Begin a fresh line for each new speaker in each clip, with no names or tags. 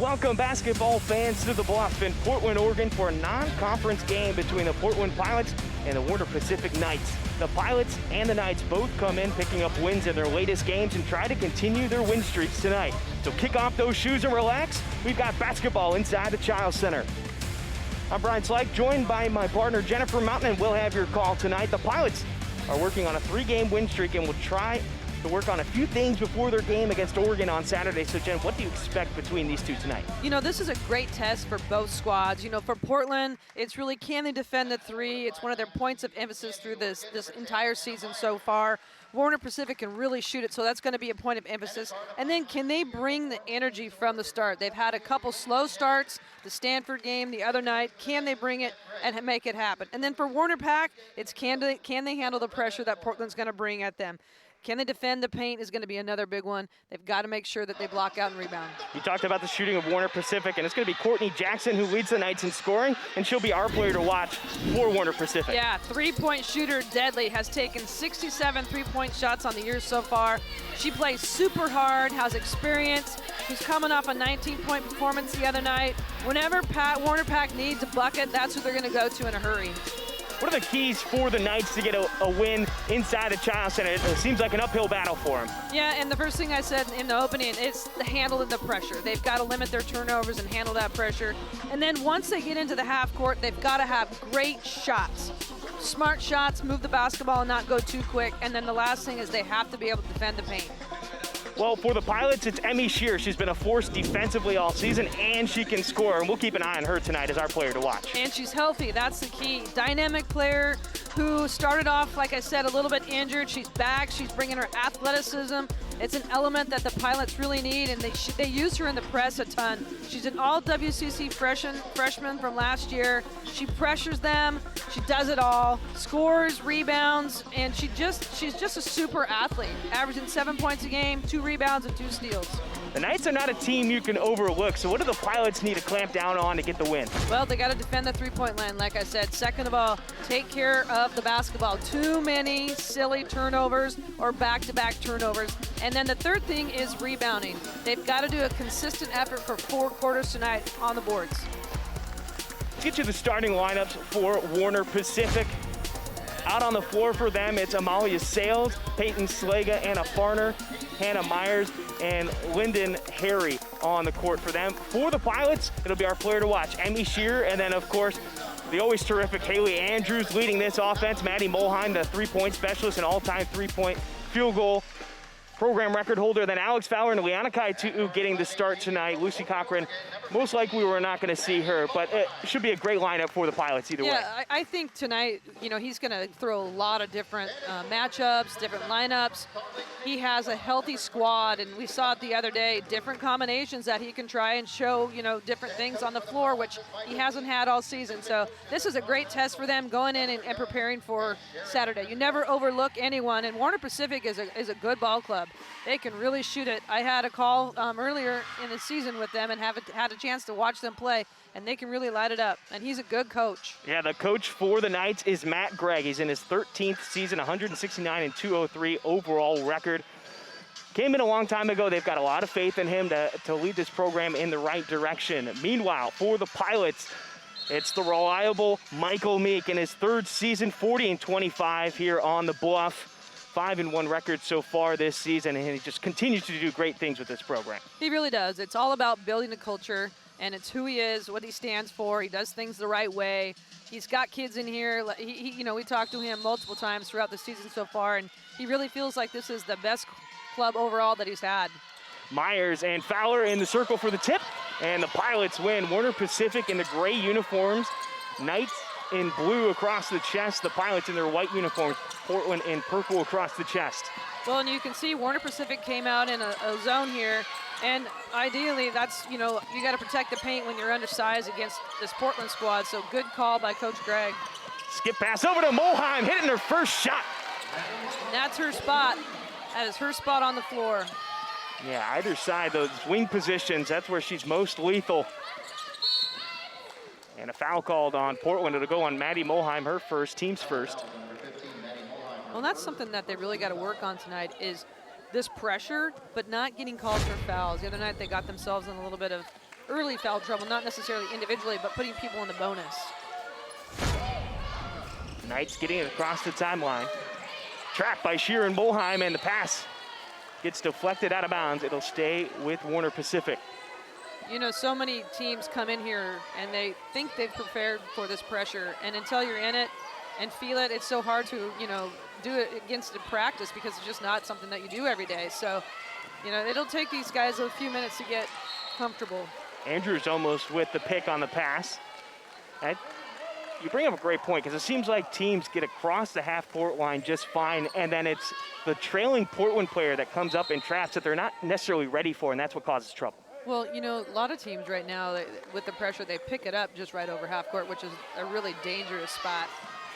Welcome basketball fans to the Bluff in Portland, Oregon for a non-conference game between the Portland Pilots and the Warner Pacific Knights. The Pilots and the Knights both come in picking up wins in their latest games and try to continue their win streaks tonight. So kick off those shoes and relax. We've got basketball inside the Child Center. I'm Brian Slike, joined by my partner Jennifer Mountain, and we'll have your call tonight. The Pilots are working on a 3-game win streak and will try to work on a few things before their game against Oregon on Saturday. So Jen, what do you expect between these two tonight?
You know, this is a great test for both squads. You know, for Portland, it's really, can they defend the three? It's one of their points of emphasis through this entire season so far. Warner Pacific can really shoot it, so that's going to be a point of emphasis. And then can they bring the energy from the start? They've had a couple slow starts, the Stanford game the other night. Can they bring it and make it happen? And then for Warner Pac, it's can they handle the pressure that Portland's going to bring at them? Can they defend the paint is going to be another big one. They've got to make sure that they block out and rebound.
You talked about the shooting of Warner Pacific, and it's going to be Courtney Jackson who leads the Knights in scoring, and she'll be our player to watch for Warner Pacific.
Yeah, three-point shooter deadly, has taken 67 three-point shots on the year so far. She plays super hard, has experience. She's coming off a 19-point performance the other night. Whenever Warner Pac needs a bucket, that's who they're going to go to in a hurry.
What are the keys for the Knights to get a win inside the Child Center? It seems like an uphill battle for them.
Yeah, and the first thing I said in the opening, it's the handling the pressure. They've got to limit their turnovers and handle that pressure. And then once they get into the half court, they've got to have great shots. Smart shots, move the basketball and not go too quick. And then the last thing is they have to be able to defend the paint.
Well, for the Pilots, it's Emmy Shear. She's been a force defensively all season, and she can score, and we'll keep an eye on her tonight as our player to watch.
And she's healthy. That's the key. Dynamic player who started off, like I said, a little bit injured. She's back. She's bringing her athleticism. It's an element that the Pilots really need, and they use her in the press a ton. She's an all-WCC freshman from last year. She pressures them. She does it all. Scores, rebounds, and she's just a super athlete, averaging 7 points a game, 2 rebounds, and 2 steals.
The Knights are not a team you can overlook, so what do the Pilots need to clamp down on to get the win?
Well, they got to defend the three-point line, like I said. Second of all, take care of the basketball. Too many silly turnovers or back-to-back turnovers. And then the third thing is rebounding. They've got to do a consistent effort for 4 quarters tonight on the boards.
Let's get you the starting lineups for Warner Pacific. Out on the floor for them, it's Amalia Sales, Peyton Slaga, Anna Farner, Hannah Myers, and Lyndon Harry on the court for them. For the Pilots, it'll be our player to watch, Emmy Shear, and then, of course, the always terrific Haley Andrews leading this offense. Maddie Mulheim, the three-point specialist and all-time three-point field goal program record holder. Then Alex Fowler and Liana Kaituu getting the start tonight. Lucy Cochran, most likely we're not going to see her, but it should be a great lineup for the Pilots either way.
Yeah, I think tonight, you know, he's going to throw a lot of different matchups, different lineups. He has a healthy squad, and we saw it the other day, different combinations that he can try and show, you know, different things on the floor, which he hasn't had all season. So this is a great test for them going in and preparing for Saturday. You never overlook anyone, and Warner Pacific is a good ball club. They can really shoot it. I had a call earlier in the season with them and had a chance to watch them play, and they can really light it up. And he's a good coach. Yeah,
the coach for the Knights is Matt Gregg. He's in his 13th season, 169 and 203 overall record. Came in a long time ago. They've got a lot of faith in him to lead this program in the right direction. Meanwhile, for the Pilots, it's the reliable Michael Meek in his 3rd season, 40 and 25 here on the Bluff. 5-1 record so far this season, and he just continues to do great things with this program.
He really does. It's all about building a culture, and it's who he is, what he stands for. He does things the right way. He's got kids in here. You know, we talked to him multiple times throughout the season so far, and he really feels like this is the best club overall that he's had.
Myers and Fowler in the circle for the tip, and the Pilots win. Warner Pacific in the gray uniforms, Knights in blue across the chest, the Pilots in their white uniforms, Portland in purple across the chest.
Well, and you can see Warner Pacific came out in a zone here, and ideally that's, you know, you got to protect the paint when you're undersized against this Portland squad, so good call by Coach Gregg.
Skip pass over to Mulheim, hitting her first shot.
And that's her spot. That is her spot on the floor.
Yeah, either side, those wing positions, that's where she's most lethal. And a foul called on Portland. It'll go on Maddie Mulheim, her first, team's first.
Well, that's something that they really got to work on tonight is this pressure, but not getting called for fouls. The other night they got themselves in a little bit of early foul trouble, not necessarily individually, but putting people in the bonus.
Knights getting it across the timeline. Trapped by Shearer and Bolheim, and the pass gets deflected out of bounds. It'll stay with Warner Pacific.
You know, so many teams come in here and they think they've prepared for this pressure, and until you're in it and feel it, it's so hard to, you know, do it against the practice because it's just not something that you do every day. So, you know, it'll take these guys a few minutes to get comfortable.
Andrews almost with the pick on the pass. And you bring up a great point, because it seems like teams get across the half-court line just fine, and then it's the trailing Portland player that comes up in traps that they're not necessarily ready for, and that's what causes trouble.
Well, you know, a lot of teams right now, with the pressure, they pick it up just right over half court, which is a really dangerous spot.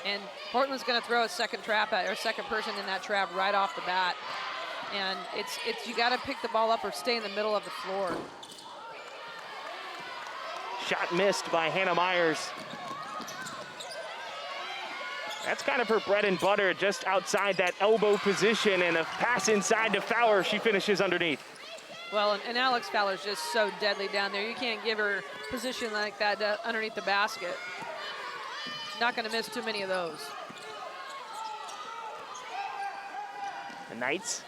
And Portland's going to throw a second trap at, or second person in that trap right off the bat. And it's you got to pick the ball up or stay in the middle of the floor.
Shot missed by Hannah Myers. That's kind of her bread and butter, just outside that elbow position, and a pass inside to Fowler. She finishes underneath.
Well, and Alex Fowler's just so deadly down there. You can't give her position like that underneath the basket. Not going to miss too many of those.
The Knights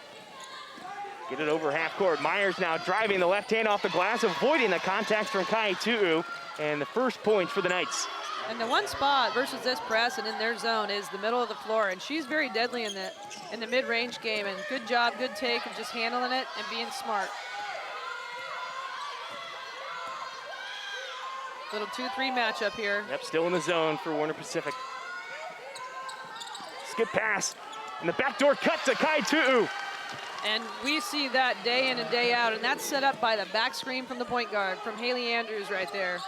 get it over half court. Myers now driving the left hand off the glass, avoiding the contact from Kai Tu'u, and the first point for the Knights.
And the one spot versus this press and in their zone is the middle of the floor, and she's very deadly in the mid-range game, and good job, good take of just handling it and being smart. Little 2-3 matchup here.
Yep, still in the zone for Warner Pacific. Skip pass, and the backdoor cut to Kai Tu'u.
And we see that day in and day out, and that's set up by the back screen from the point guard, from Haley Andrews right there.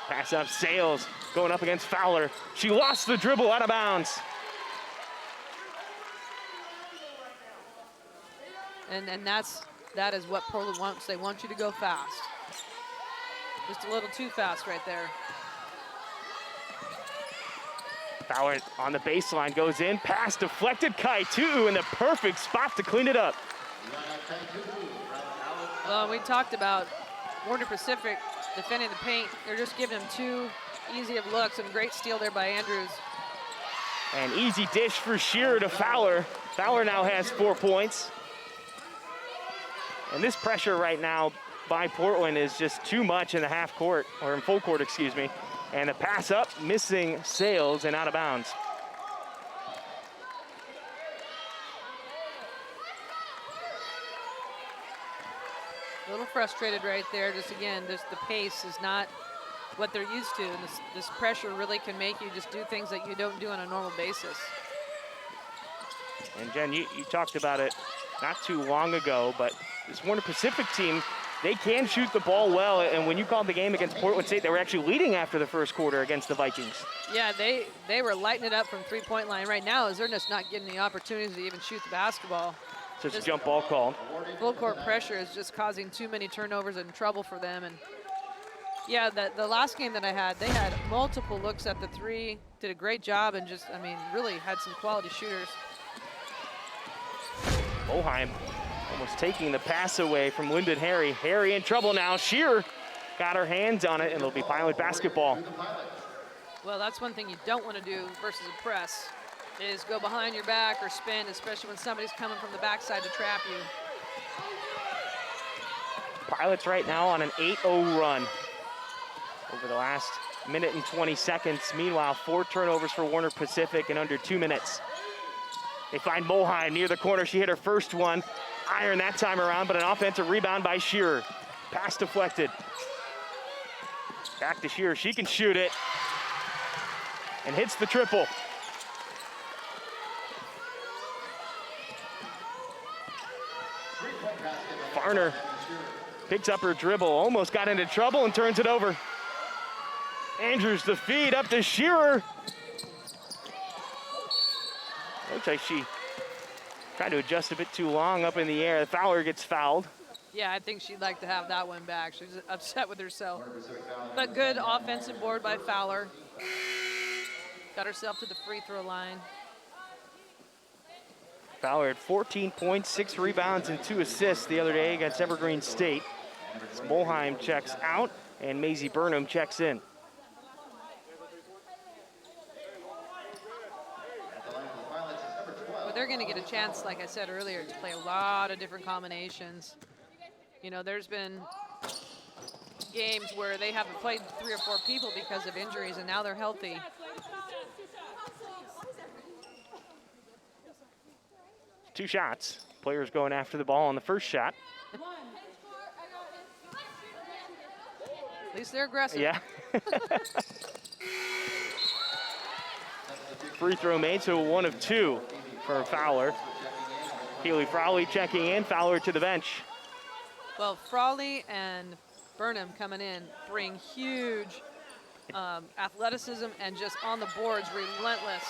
Pass up, Sales going up against Fowler. She lost the dribble out of bounds.
And that is what Portland wants. They want you to go fast. Just a little too fast right there.
Fowler on the baseline goes in, pass deflected, Kai Tu'u in the perfect spot to clean it up.
Well, we talked about Warner Pacific defending the paint. They're just giving them too easy of looks, and great steal there by Andrews.
An easy dish for Shearer to Fowler. Fowler now has 4 points. And this pressure right now by Portland is just too much in the half court, or in full court, excuse me. And the pass up, missing Sales and out of bounds.
A little frustrated right there. Just again, the pace is not what they're used to, and this pressure really can make you just do things that you don't do on a normal basis.
And Jen, you talked about it not too long ago, but this Warner Pacific team, they can shoot the ball well, and when you called the game against Portland State, they were actually leading after the first quarter against the Vikings.
Yeah, they were lighting it up from three-point line. Right now, is they're just not getting the opportunity to even shoot the basketball.
So it's a jump ball called.
Full court pressure is just causing too many turnovers and trouble for them. And yeah, the last game that I had, they had multiple looks at the three, did a great job, and just, I mean, really had some quality shooters.
Bolheim almost taking the pass away from Lyndon Harry. Harry in trouble now. Shearer got her hands on it, and it'll be Pilot basketball.
Well, that's one thing you don't want to do versus a press, is go behind your back or spin, especially when somebody's coming from the backside to trap you.
Pilots right now on an 8-0 run over the last minute and 20 seconds. Meanwhile, 4 turnovers for Warner Pacific in under 2 minutes. They find Bolheim near the corner. She hit her first one. Iron that time around, but an offensive rebound by Shearer. Pass deflected. Back to Shearer. She can shoot it. And hits the triple. Farner picks up her dribble, almost got into trouble and turns it over. Andrews the feed up to Shearer. Looks like she tried to adjust a bit too long up in the air. Fowler gets fouled.
Yeah, I think she'd like to have that one back. She's upset with herself. But good offensive board by Fowler. Got herself to the free throw line.
Fowler had 14 points, 6 rebounds, and 2 assists the other day against Evergreen State. Smolheim checks out, and Maisie Burnham checks in.
Well, they're going to get a chance, like I said earlier, to play a lot of different combinations. You know, there's been games where they haven't played 3 or 4 people because of injuries, and now they're healthy.
Two shots. Players going after the ball on the first shot.
At least they're aggressive.
Yeah. Free throw made, so 1 of 2 for Fowler. Keely Frawley checking in, Fowler to the bench.
Well, Frawley and Burnham coming in bring huge athleticism and just on the boards, relentless.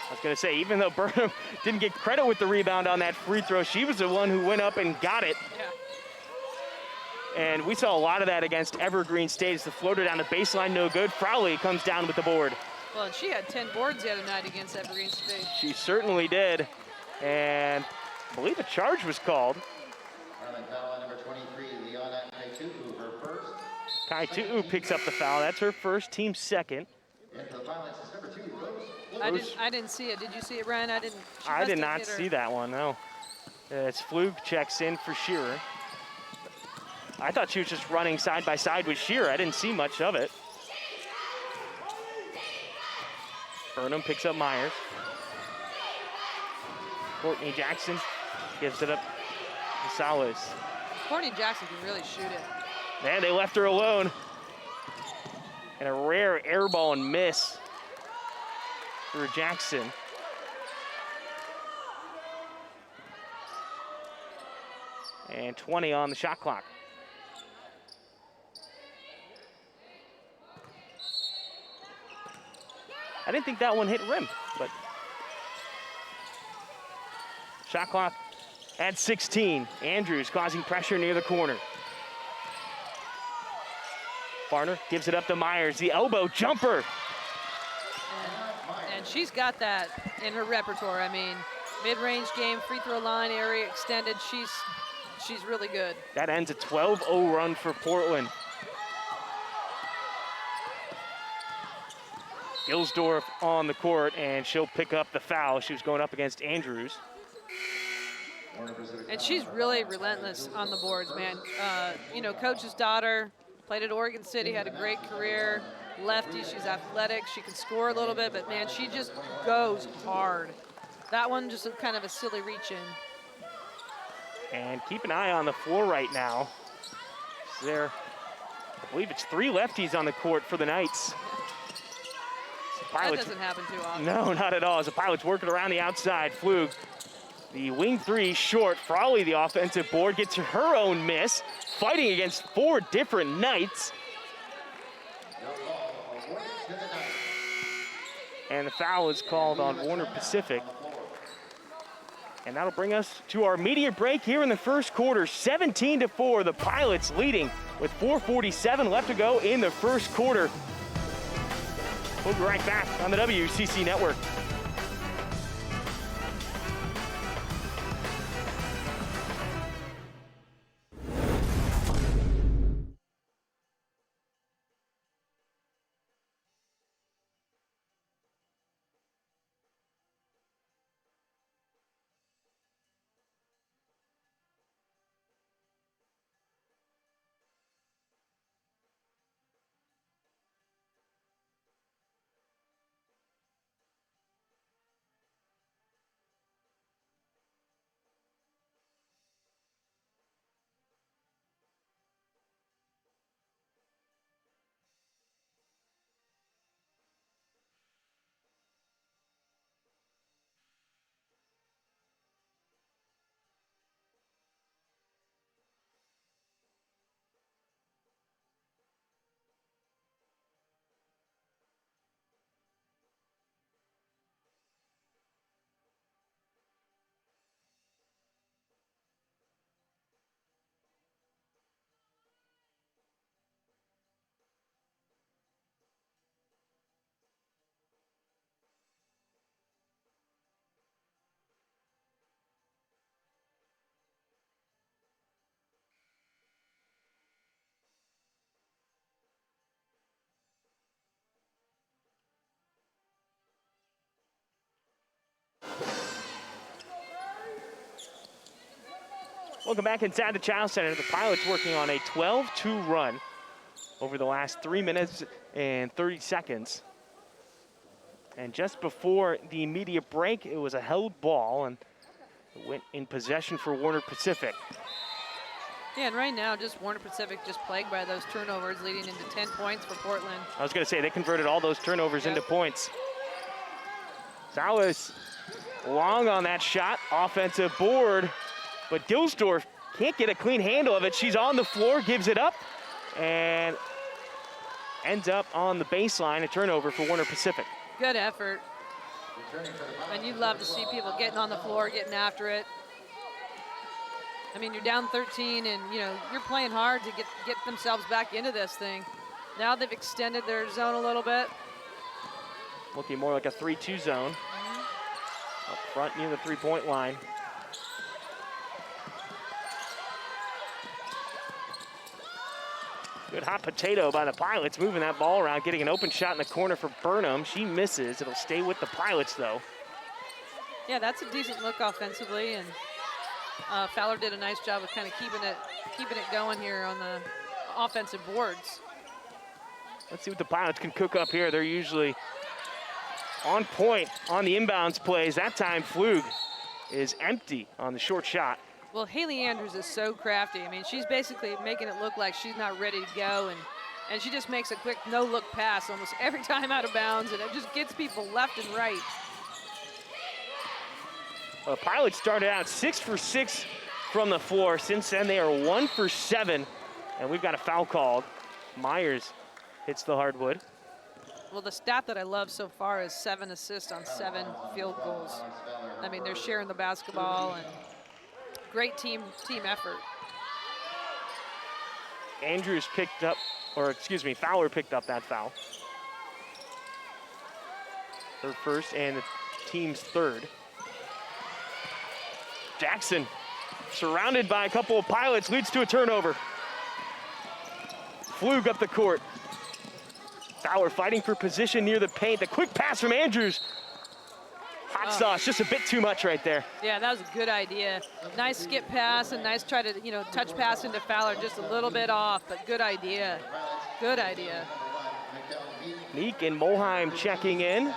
I was going to say, even though Burnham didn't get credit with the rebound on that free throw, she was the one who went up and got it.
Yeah.
And we saw a lot of that against Evergreen State. The floater down the baseline, no good. Frawley comes down with the board.
Well, and she had 10 boards the other night against Evergreen State.
She certainly did. And I believe a charge was called.
Number 23, Liana Kaitu'u, her first.
Kaitu'u picks up the foul. That's her first, team second.
And for the Pilots is number 2, Rose.
I didn't see it. Did you see it, Brian? I didn't.
I did not see that one, no. It's Flug checks in for Shearer. I thought she was just running side by side with Shearer. I didn't see much of it. Burnham picks up Myers. Courtney Jackson gives it up to Salas.
Courtney Jackson can really shoot it.
Man, they left her alone. And a rare air ball and miss for Jackson. And 20 on the shot clock. I didn't think that one hit rim, but shot clock at 16. Andrews causing pressure near the corner. Farner gives it up to Myers, the elbow jumper.
And she's got that in her repertoire. I mean, mid-range game, free throw line, area extended. She's really good.
That ends a 12-0 run for Portland. Gilsdorf on the court, and she'll pick up the foul. She was going up against Andrews.
And she's really relentless on the boards, man. You know, coach's daughter, played at Oregon City, had a great career. Lefty, she's athletic. She can score a little bit, but man, she just goes hard. That one just kind of a silly reach in.
And keep an eye on the floor right now. There, I believe it's 3 lefties on the court for the Knights.
That doesn't happen too often.
No, not at all. As the Pilots working around the outside. Flug, the wing 3 short. Frawley, the offensive board, gets her own miss. Fighting against 4 different Knights. And the foul is called on Warner Pacific. And that'll bring us to our immediate break here in the first quarter. 17-4, the Pilots leading with 4:47 left to go in the first quarter. We'll be right back on the WCC Network. Welcome back inside the Child Center. The Pilots working on a 12-2 run over the last 3 minutes and 30 seconds. And just before the immediate break, it was a held ball and it went in possession for Warner Pacific.
Yeah, and right now, just Warner Pacific just plagued by those turnovers, leading into 10 points for Portland.
I was going to say, they converted all those turnovers into points. Salas long on that shot, offensive board, but Dilsdorf can't get a clean handle of it. She's on the floor, gives it up, and ends up on the baseline, a turnover for Warner Pacific.
Good effort. And you love to see people getting on the floor, getting after it. I mean, you're down 13 and, you know, you're playing hard to get themselves back into this thing. Now they've extended their zone a little bit.
Looking more like a 3-2 zone. Up front near the three-point line. Good hot potato by the Pilots, moving that ball around, getting an open shot in the corner for Burnham. She misses. It'll stay with the Pilots, though.
Yeah, that's a decent look offensively, and Fowler did a nice job of kind of keeping it going here on the offensive boards.
Let's see what the Pilots can cook up here. They're usually on point on the inbounds plays. That time, Flug is empty on the short shot.
Well, Haley Andrews is so crafty. I mean, she's basically making it look like she's not ready to go, and she just makes a quick no-look pass almost every time out of bounds, and it just gets people left and right.
The Pilots started out 6 for 6 from the floor. Since then, they are 1 for 7, and we've got a foul called. Myers hits the hardwood.
Well, the stat that I love so far is 7 assists on 7 field goals. I mean, they're sharing the basketball, and great team effort.
Andrews picked up, or excuse me, Fowler picked up that foul. Her first and the team's third. Jackson, surrounded by a couple of Pilots, leads to a turnover. Flug up the court. Fowler fighting for position near the paint. The quick pass from Andrews. Hot sauce, just a bit too much right there.
Yeah, that was a good idea. Nice skip pass and nice try to, touch pass into Fowler, just a little bit off, but good idea. Good idea.
Meek and Moheim checking in.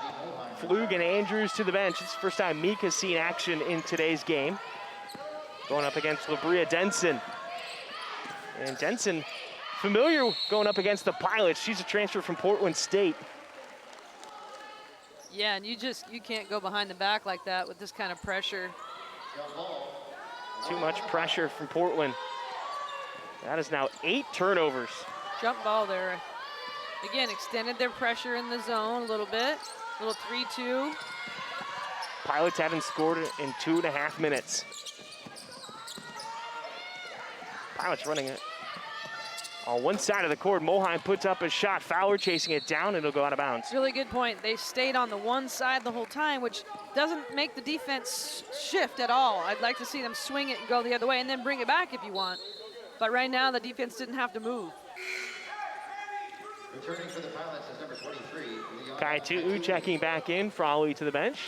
Flug and Andrews to the bench. It's the first time Meek has seen action in today's game. Going up against Labria Denson. And Denson, familiar going up against the Pilots. She's a transfer from Portland State.
Yeah, and you can't go behind the back like that with this kind of pressure.
Too much pressure from Portland. That is now 8 turnovers.
Jump ball there. Again, extended their pressure in the zone a little bit. Little 3-2.
Pilots haven't scored in 2.5 minutes. Pilots running it on one side of the court. Moheim puts up a shot. Fowler chasing it down. It'll go out of bounds.
Really good point. They stayed on the one side the whole time, which doesn't make the defense shift at all. I'd like to see them swing it and go the other way and then bring it back if you want. But right now, the defense didn't have to move.
Returning for the Pilots is number 23.
Kai Tu'u checking back in. Frawley to the bench.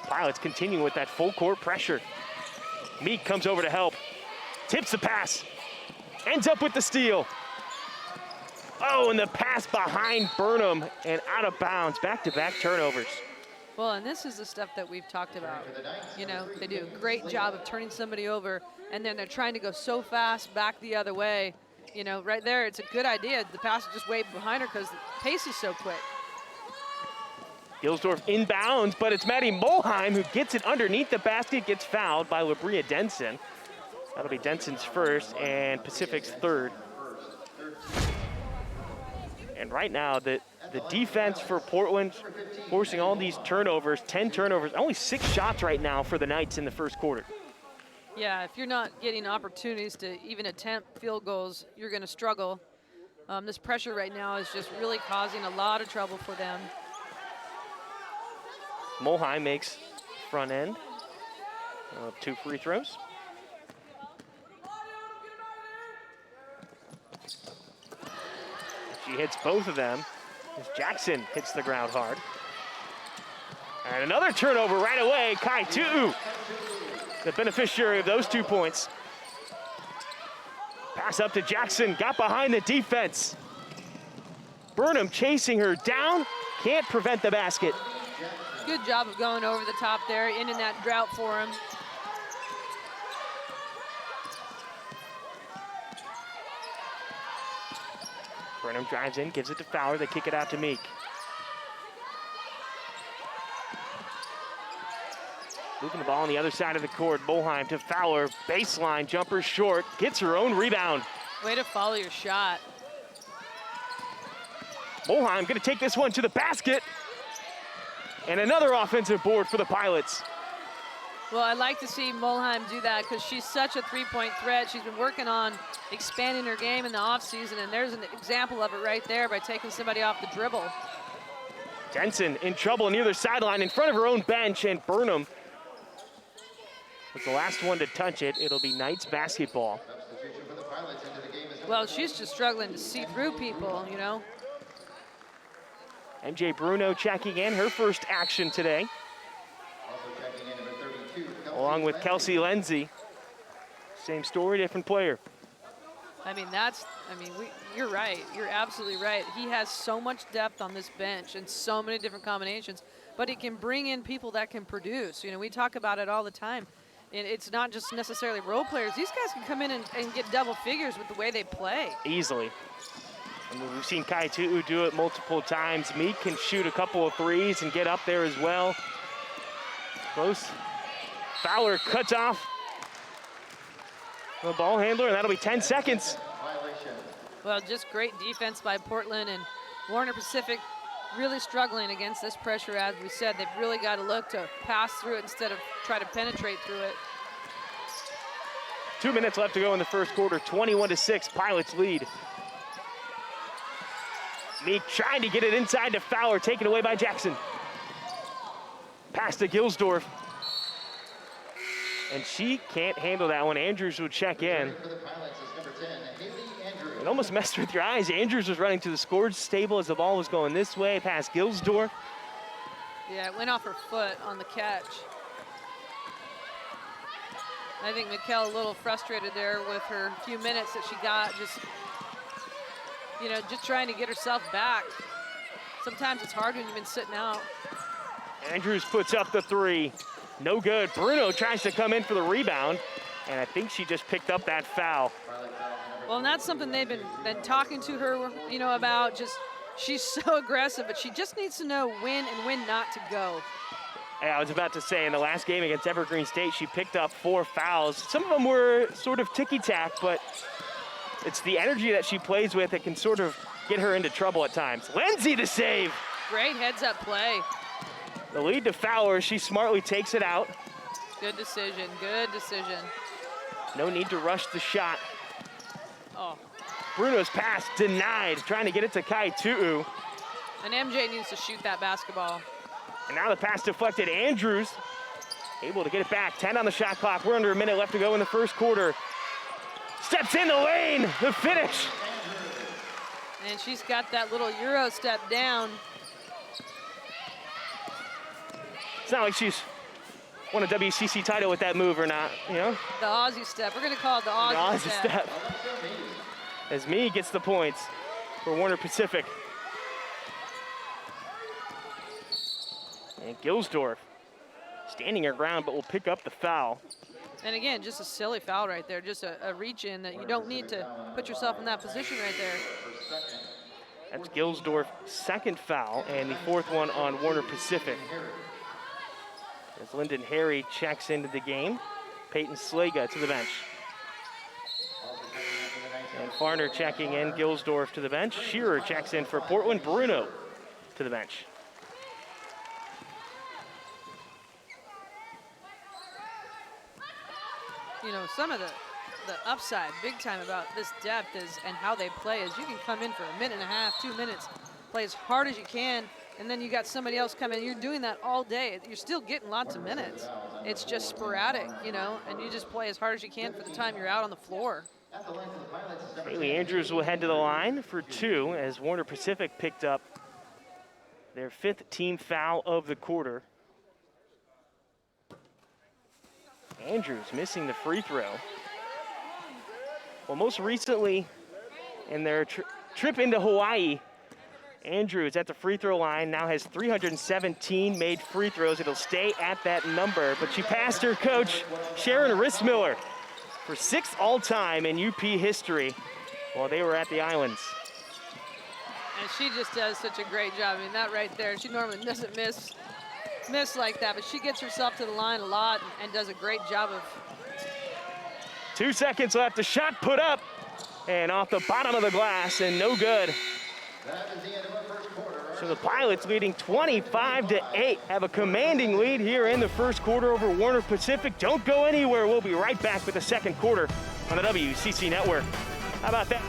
Pilots continuing with that full court pressure. Meek comes over to help. Tips the pass. Ends up with the steal. Oh, and the pass behind Burnham and out of bounds. Back-to-back turnovers.
Well, and this is the stuff that we've talked about. They do a great job of turning somebody over, and then they're trying to go so fast back the other way. Right there, it's a good idea. The pass is just way behind her because the pace is so quick.
Gilsdorf inbounds, but it's Maddie Moheim who gets it underneath the basket, gets fouled by Labria Denson. That'll be Denson's first and Pacific's third. And right now, the defense for Portland forcing all these turnovers, 10 turnovers, only 6 shots right now for the Knights in the first quarter.
Yeah, if you're not getting opportunities to even attempt field goals, you're going to struggle. This pressure right now is just really causing a lot of trouble for them.
Moheim makes front end of 2 free throws. She hits both of them as Jackson hits the ground hard. And another turnover right away. Kai Tu'u the beneficiary of those 2 points. Pass up to Jackson, got behind the defense. Burnham chasing her down, can't prevent the basket.
Good job of going over the top there, ending that drought for him.
Burnham drives in, gives it to Fowler, they kick it out to Meek. Moving the ball on the other side of the court, Bolheim to Fowler, baseline jumper short, gets her own rebound.
Way to follow your shot.
Bolheim gonna take this one to the basket. And another offensive board for the Pilots.
Well, I like to see Bolheim do that because she's such a three-point threat. She's been working on expanding her game in the offseason, and there's an example of it right there by taking somebody off the dribble.
Denson in trouble near the sideline in front of her own bench, and Burnham was the last one to touch it. It'll be Knights basketball.
Substitution for the Pilots into the game is
Well, she's just struggling to see through people, you know.
MJ Bruno checking in, her first action today,
also checking in number 32.
along with Kelsey Lindsay. Same story, different player.
You're right. You're absolutely right. He has so much depth on this bench and so many different combinations, but he can bring in people that can produce. You know, we talk about it all the time. And it's not just necessarily role players. These guys can come in and get double figures with the way they play.
Easily. I mean, we've seen Kai Tu'u do it multiple times. Meek can shoot a couple of threes and get up there as well. Close. Fowler cuts off the ball handler, and that'll be 10 seconds.
violation.
Well, just great defense by Portland, and Warner Pacific really struggling against this pressure. As we said, they've really got to look to pass through it instead of try to penetrate through it.
2 minutes left to go in the first quarter, 21-6, Pilots lead. Meek trying to get it inside to Fowler, taken away by Jackson. Pass to Gilsdorf. And she can't handle that one. Andrews will check in.
For the Pilots is number 10, Haley Andrews.
It almost messed with your eyes. Andrews was running to the scorers table as the ball was going this way, past Gilsdorf.
Yeah, it went off her foot on the catch. I think Mikkel a little frustrated there with her few minutes that she got, just trying to get herself back. Sometimes it's hard when you've been sitting out.
Andrews puts up the three. No good. Bruno tries to come in for the rebound, and I think she just picked up that foul.
Well, and that's something they've been talking to her, about. Just she's so aggressive, but she just needs to know when and when not to go.
Yeah, I was about to say, in the last game against Evergreen State, she picked up 4 fouls. Some of them were sort of ticky-tack, but it's the energy that she plays with that can sort of get her into trouble at times. Lindsay to save.
Great heads-up play.
The lead to Fowler, she smartly takes it out.
Good decision, good decision.
No need to rush the shot.
Oh,
Bruno's pass denied, trying to get it to Kai Tu'u.
and MJ needs to shoot that basketball.
And now the pass deflected. Andrews able to get it back. 10 on the shot clock. We're under a minute left to go in the first quarter. Steps in the lane, the finish.
And she's got that little Euro step down.
It's not like she's won a WCC title with that move or not,
The Aussie step. We're going to call it the Aussie,
The Aussie step. As Mee gets the points for Warner Pacific. And Gilsdorf standing her ground, but will pick up the foul.
And again, just a silly foul right there. Just a reach in that you don't need to put yourself in that position right there.
That's Gilsdorf's second foul and the fourth one on Warner Pacific. As Lyndon Harry checks into the game, Peyton Slaga to the bench. And Farner checking in, Gilsdorf to the bench. Shearer checks in for Portland, Bruno to the bench.
Some of the upside, big time about this depth is, and how they play is you can come in for a minute and a half, 2 minutes, play as hard as you can, and then you got somebody else come in. You're doing that all day. You're still getting lots of minutes. It's just sporadic, and you just play as hard as you can for the time you're out on the floor.
Haley Andrews will head to the line for 2 as Warner Pacific picked up their 5th team foul of the quarter. Andrews missing the free throw. Well, most recently in their trip into Hawaii, Andrews at the free throw line now has 317 made free throws. It'll stay at that number, but she passed her coach, Sharon Rissmiller, for 6th all-time in UP history while they were at the Islands.
And she just does such a great job. I mean, that right there, she normally doesn't miss like that, but she gets herself to the line a lot and does a great job of.
2 seconds left, the shot put up and off the bottom of the glass and no good. So the Pilots leading 25-8, have a commanding lead here in the first quarter over Warner Pacific. Don't go anywhere, we'll be right back with the second quarter on the WCC Network. How about that?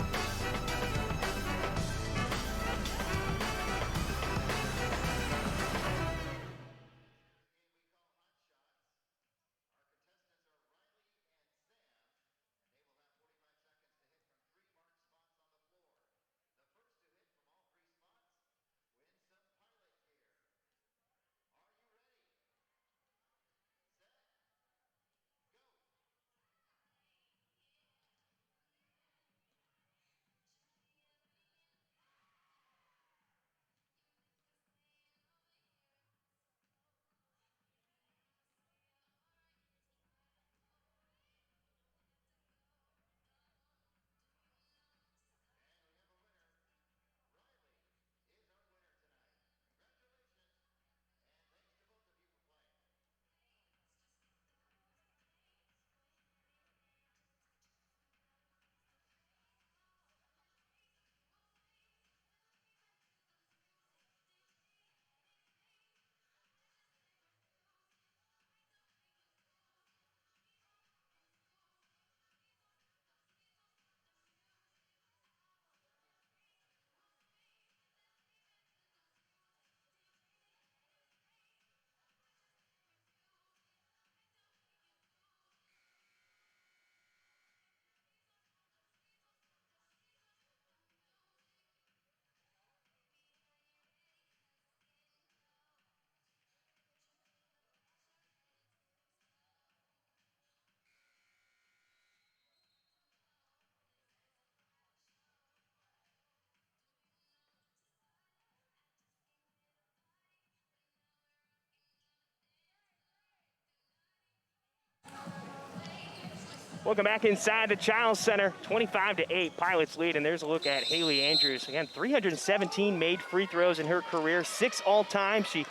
Welcome back inside the Chiles Center, 25-8, Pilots lead, and there's a look at Haley Andrews. Again, 317 made free throws in her career, 6 all-time. She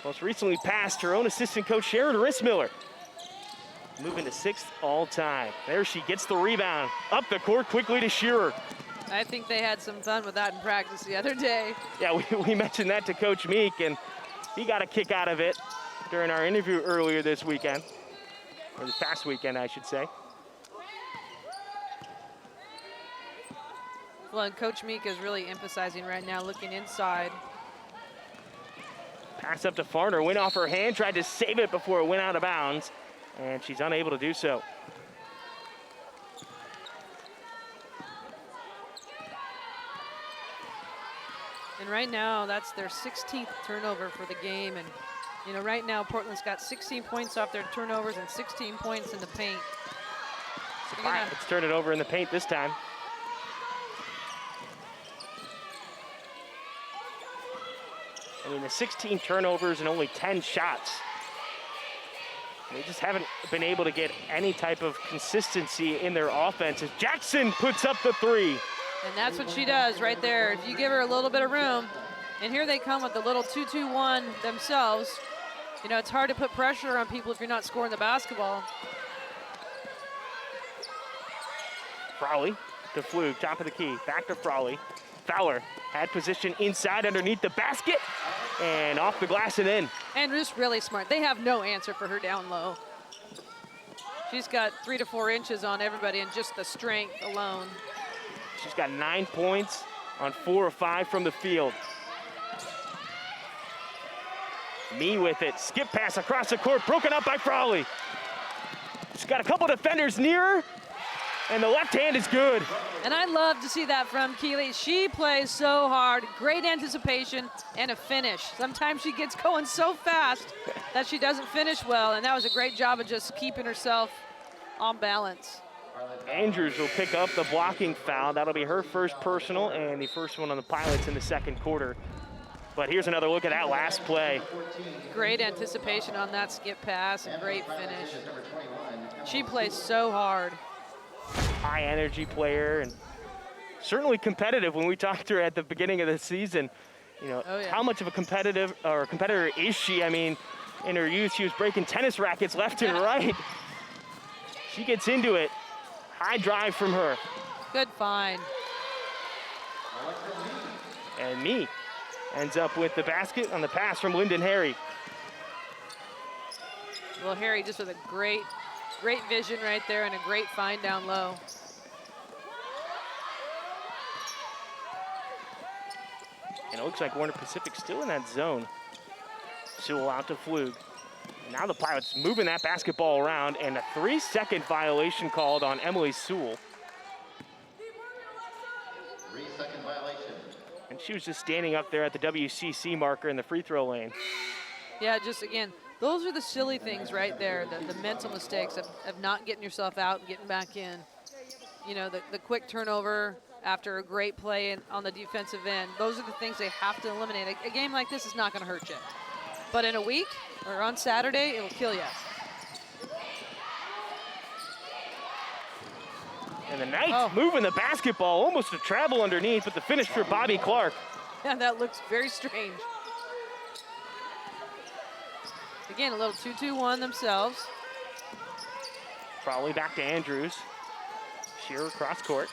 most recently passed her own assistant coach, Sharon Rissmiller, moving to 6th all-time. There she gets the rebound, up the court quickly to Shearer.
I think they had some fun with that in practice the other day.
Yeah, we mentioned that to Coach Meek, and he got a kick out of it during our interview earlier this weekend, or this past weekend, I should say.
Well, and Coach Meek is really emphasizing right now, looking inside.
Pass up to Farner, went off her hand, tried to save it before it went out of bounds, and she's unable to do so.
And right now, that's their 16th turnover for the game. And, you know, right now, Portland's got 16 points off their turnovers and 16 points in the paint.
Let's turn it over in the paint this time. I mean, the 16 turnovers and only 10 shots. They just haven't been able to get any type of consistency in their offense as Jackson puts up the 3.
And that's what she does right there. If you give her a little bit of room, and here they come with the little 2-2-1 themselves. You know, it's hard to put pressure on people if you're not scoring the basketball.
Frawley to Flug, top of the key, back to Frawley. Fowler had position inside underneath the basket and off the glass and in.
And just really smart. They have no answer for her down low. She's got 3 to 4 inches on everybody and just the strength alone.
She's got 9 points on 4 of 5 from the field. Me with it, skip pass across the court, broken up by Frawley. She's got a couple defenders near her, And the left hand is good.
And I love to see that from Keeley. She plays so hard, great anticipation, and a finish. Sometimes she gets going so fast that she doesn't finish well, and that was a great job of just keeping herself on balance.
Andrews will pick up the blocking foul. That'll be her first personal and the first one on the Pilots in the second quarter. But here's another look at that last play.
Great anticipation on that skip pass and great finish. She plays so hard.
High energy player and certainly competitive. When we talked to her at the beginning of the season, you know, how much of a competitor is she? I mean, in her youth, she was breaking tennis rackets left and right. She gets into it. High drive from her.
Good find.
And me ends up with the basket on the pass from Lyndon Harry.
Well, Harry just with a great vision right there and a great find down low.
And it looks like Warner Pacific still in that zone. Sewell out to Flug. Now the Pilots moving that basketball around, and a 3-second violation called on Emily Sewell.
3-second violation.
And she was just standing up there at the WCC marker in the free throw lane.
Yeah, just again, those are the silly things right there, the mental mistakes of not getting yourself out and getting back in. You know, the quick turnover after a great play on the defensive end. Those are the things they have to eliminate. A game like this is not going to hurt you. But in a week or on Saturday, it will kill you.
And the Knights moving the basketball, almost a travel underneath, but the finish for Bobby Clark.
Yeah, that looks very strange. Again, a little 2-2-1 themselves.
Probably back to Andrews. Shearer cross court.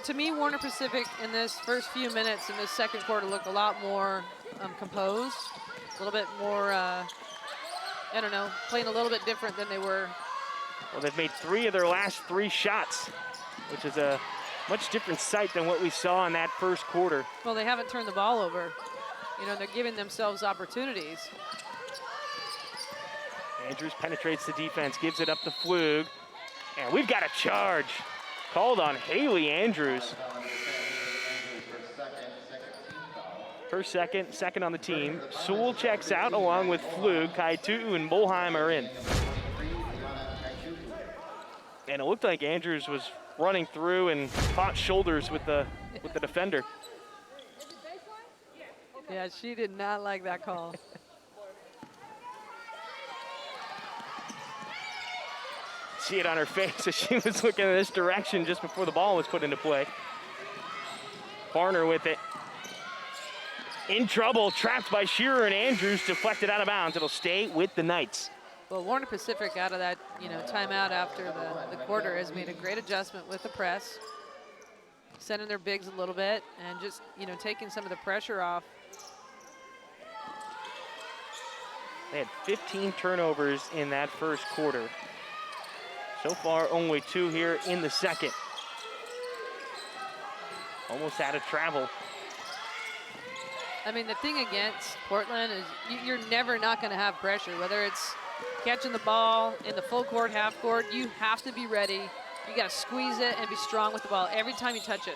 To me, Warner Pacific in this first few minutes in this second quarter looked a lot more composed, a little bit more, I don't know, playing a little bit different than they were.
Well, they've made 3 of their last 3 shots, which is a much different sight than what we saw in that first quarter.
Well, they haven't turned the ball over. You know, they're giving themselves opportunities.
Andrews penetrates the defense, gives it up to Flug, and we've got a charge called on Haley Andrews. Her second on the team. Sewell checks out along with Flug. Kaitu'u and Molheim are in. And it looked like Andrews was running through and caught shoulders with the defender.
Yeah, she did not like that call.
See it on her face as she was looking in this direction just before the ball was put into play. Barner with it. In trouble, trapped by Shearer and Andrews, deflected out of bounds. It'll stay with the Knights.
Well, Warner Pacific out of that, timeout after the quarter has made a great adjustment with the press, sending their bigs a little bit and just, taking some of the pressure off.
They had 15 turnovers in that first quarter. So far, only 2 here in the second. Almost out of travel.
I mean, the thing against Portland is you're never not going to have pressure, whether it's catching the ball in the full court, half court. You have to be ready. You got to squeeze it and be strong with the ball every time you touch it.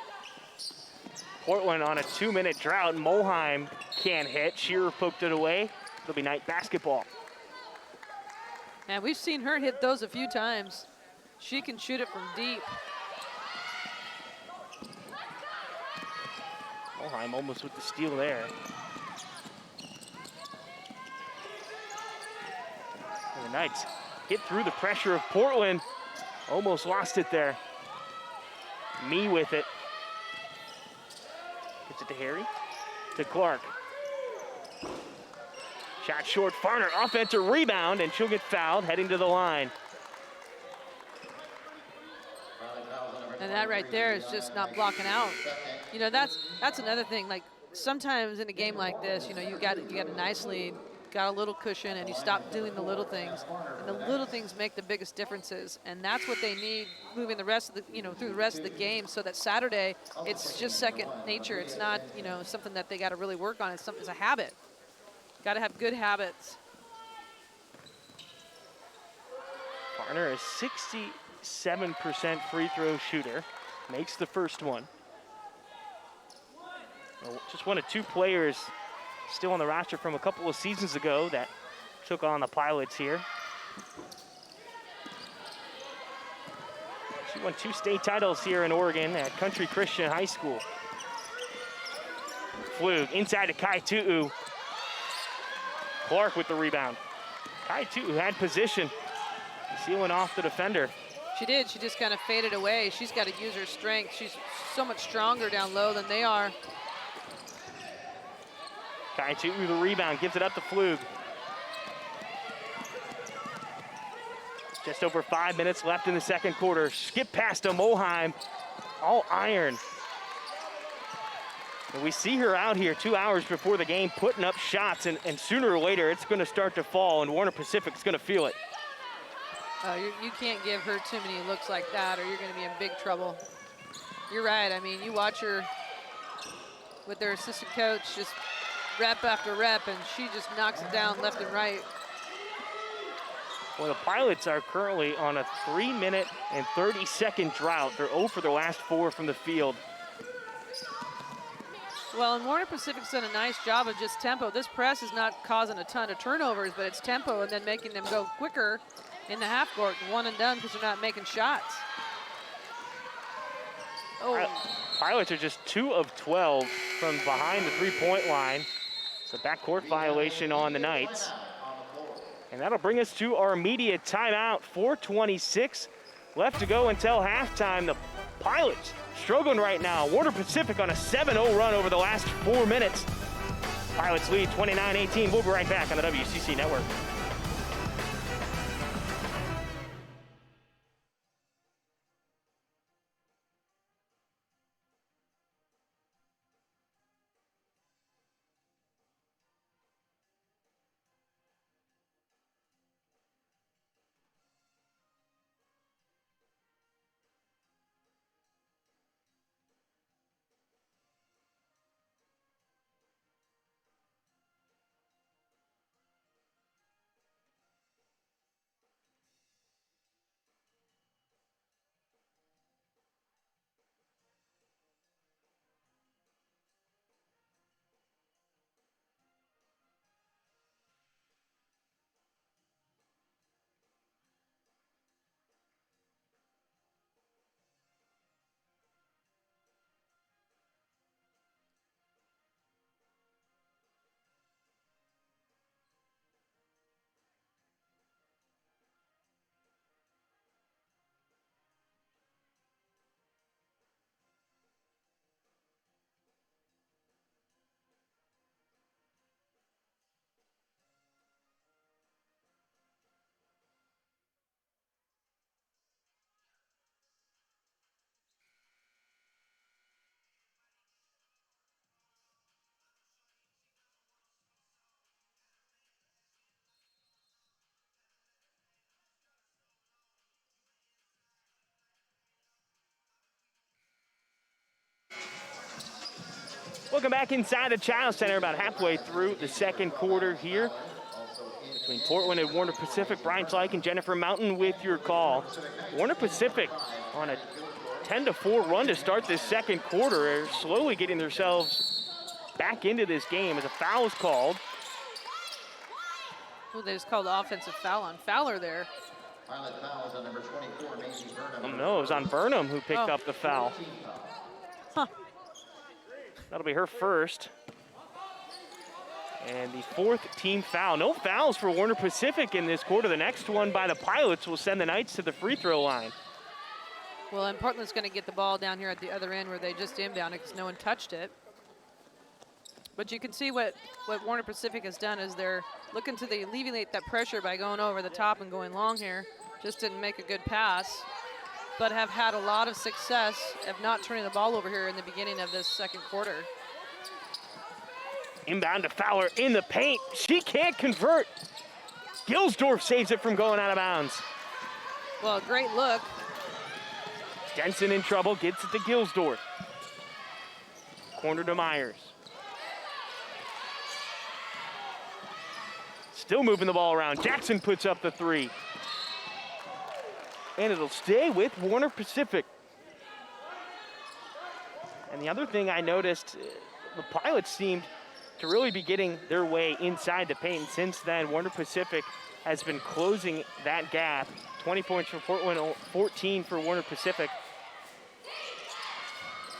Portland on a 2-minute drought. Molheim can't hit. Shearer poked it away. It'll be Knight basketball.
And we've seen her hit those a few times. She can shoot it from deep.
Molheim almost with the steal there. And the Knights hit through the pressure of Portland. Almost lost it there. Me with it. Gets it to Harry. To Clark. Shot short, Farner, offensive rebound, and she'll get fouled heading to the line.
And that right there is just not blocking out. That's another thing. Like sometimes in a game like this, you got a nice lead, got a little cushion, and you stop doing the little things. And the little things make the biggest differences, and that's what they need moving the rest of the through the rest of the game, so that Saturday it's just second nature. It's not something that they got to really work on. It's a habit. Got to have good habits.
Farner, a 67% free throw shooter, makes the first one. Well, just one of two players still on the roster from a couple of seasons ago that took on the Pilots here. She won 2 state titles here in Oregon at Country Christian High School. Flug inside to Kai Tu'u. Clark with the rebound. Kai Tu'u had position, sealing off the defender.
She did. She just kind of faded away. She's got to use her strength. She's so much stronger down low than they are.
Kai Tu'u the rebound, gives it up to Flug. Just over 5 minutes left in the second quarter. Skip past to Moheim, all iron. And we see her out here 2 hours before the game putting up shots, and sooner or later it's going to start to fall, and Warner Pacific's going to feel it.
You can't give her too many looks like that or you're going to be in big trouble. You're right. I mean, you watch her with their assistant coach just rep after rep, and she just knocks it down left and right.
Well, the Pilots are currently on a 3-minute and 30-second drought. They're 0 for their last 4 from the field.
Well, and Warner Pacific's done a nice job of just tempo. This press is not causing a ton of turnovers, but it's tempo and then making them go quicker in the half court, one and done because they're not making shots. Oh.
Pilots are just 2 of 12 from behind the three-point line. It's a backcourt violation on the Knights. And that'll bring us to our immediate timeout. 4:26 left to go until halftime. The Pilots struggling right now. Warner Pacific on a 7-0 run over the last 4 minutes. Pilots lead 29-18. We'll be right back on the WCC Network. Welcome back inside the Child Center, about halfway through the second quarter here. Between Portland and Warner Pacific, Brian Schleich and Jennifer Mountain with your call. Warner Pacific on a 10-4 run to start this second quarter, are slowly getting themselves back into this game as a foul is called.
Oh, they just called the offensive foul on Fowler there.
Pilot foul is on number 24, Macy Burnham.
Oh, no, it was on Burnham who picked up the foul.
Huh.
That'll be her first. And the 4th team foul. No fouls for Warner Pacific in this quarter. The next one by the Pilots will send the Knights to the free throw line.
Well, and Portland's going to get the ball down here at the other end where they just inbounded because no one touched it. But you can see what Warner Pacific has done is they're looking to alleviate that pressure by going over the top and going long here. Just didn't make a good pass, but have had a lot of success of not turning the ball over here in the beginning of this second quarter.
Inbound to Fowler in the paint. She can't convert. Gilsdorf saves it from going out of bounds.
Well, great look.
Denson in trouble, gets it to Gilsdorf. Corner to Myers. Still moving the ball around. Jackson puts up the 3. and it'll stay with Warner Pacific. And the other thing I noticed, the Pilots seemed to really be getting their way inside the paint. And since then, Warner Pacific has been closing that gap. 20 points for Portland, 14 for Warner Pacific.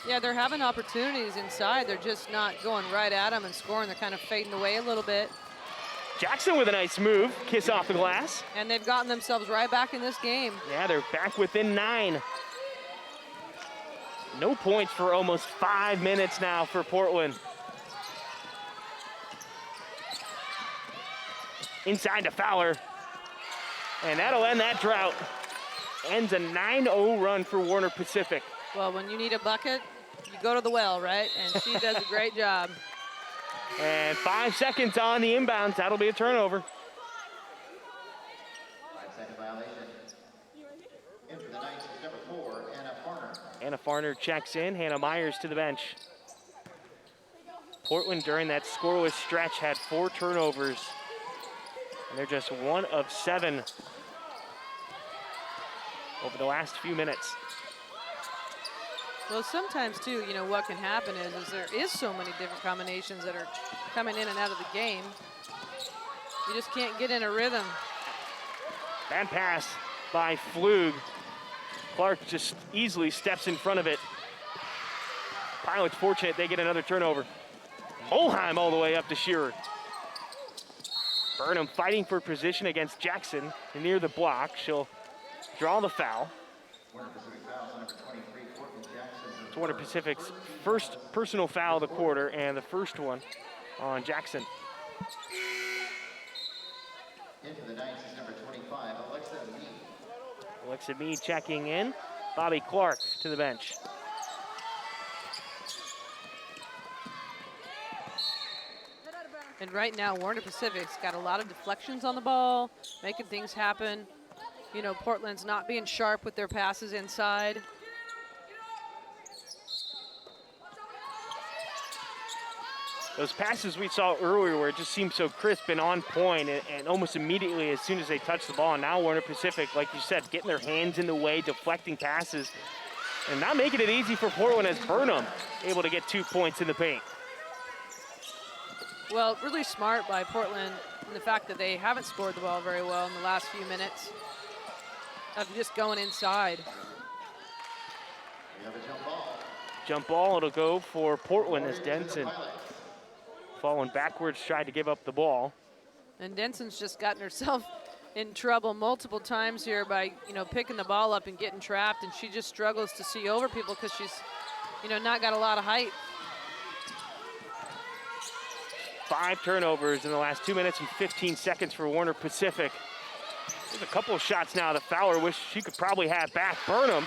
Yeah, they're having opportunities inside. They're just not going right at them and scoring. They're kind of fading away a little bit.
Jackson with a nice move, kiss off the glass.
And they've gotten themselves right back in this game.
Yeah, they're back within 9. No points for almost 5 minutes now for Portland. Inside to Fowler. And that'll end that drought. Ends a 9-0 run for Warner Pacific.
Well, when you need a bucket, you go to the well, right? And she does a great job.
And 5 seconds on the inbounds. That'll be a turnover.
5-second violation. In for the Knights is number 4, Anna Farner.
Anna Farner checks in. Hannah Myers to the bench. Portland during that scoreless stretch had 4 turnovers. And they're just 1 of 7 over the last few minutes.
Well, sometimes, too, you know, what can happen is there is so many different combinations that are coming in and out of the game. You just can't get in a rhythm.
Bad pass by Flug. Clark just easily steps in front of it. Pilots fortunate they get another turnover. Molheim all the way up to Shearer. Burnham fighting for position against Jackson near the block. She'll draw the foul.
Warner Pacific fouls on number 23, Courtney Jackson.
It's Warner Pacific's first personal foul of the quarter and the first one on Jackson.
In for the Knights is number 25, Alexa Mead.
Alexa Mead checking in. Bobby Clark to the bench.
And right now, Warner Pacific's got a lot of deflections on the ball, making things happen. You know, Portland's not being sharp with their passes inside.
Those passes we saw earlier where it just seemed so crisp and on point, and almost immediately as soon as they touch the ball. Now Warner Pacific, like you said, getting their hands in the way, deflecting passes, and not making it easy for Portland as Burnham able to get 2 points in the paint.
Well, really smart by Portland in the fact that they haven't scored the ball very well in the last few minutes of just going inside.
We have a jump ball.
Jump ball, it'll go for Portland as Denson, falling backwards, tried to give up the ball.
And Denson's just gotten herself in trouble multiple times here by, you know, picking the ball up and getting trapped, and she just struggles to see over people because she's, you know, not got a lot of height.
5 turnovers in the last 2 minutes and 15 seconds for Warner Pacific. There's a couple of shots now that Fowler wished she could probably have back. Burnham,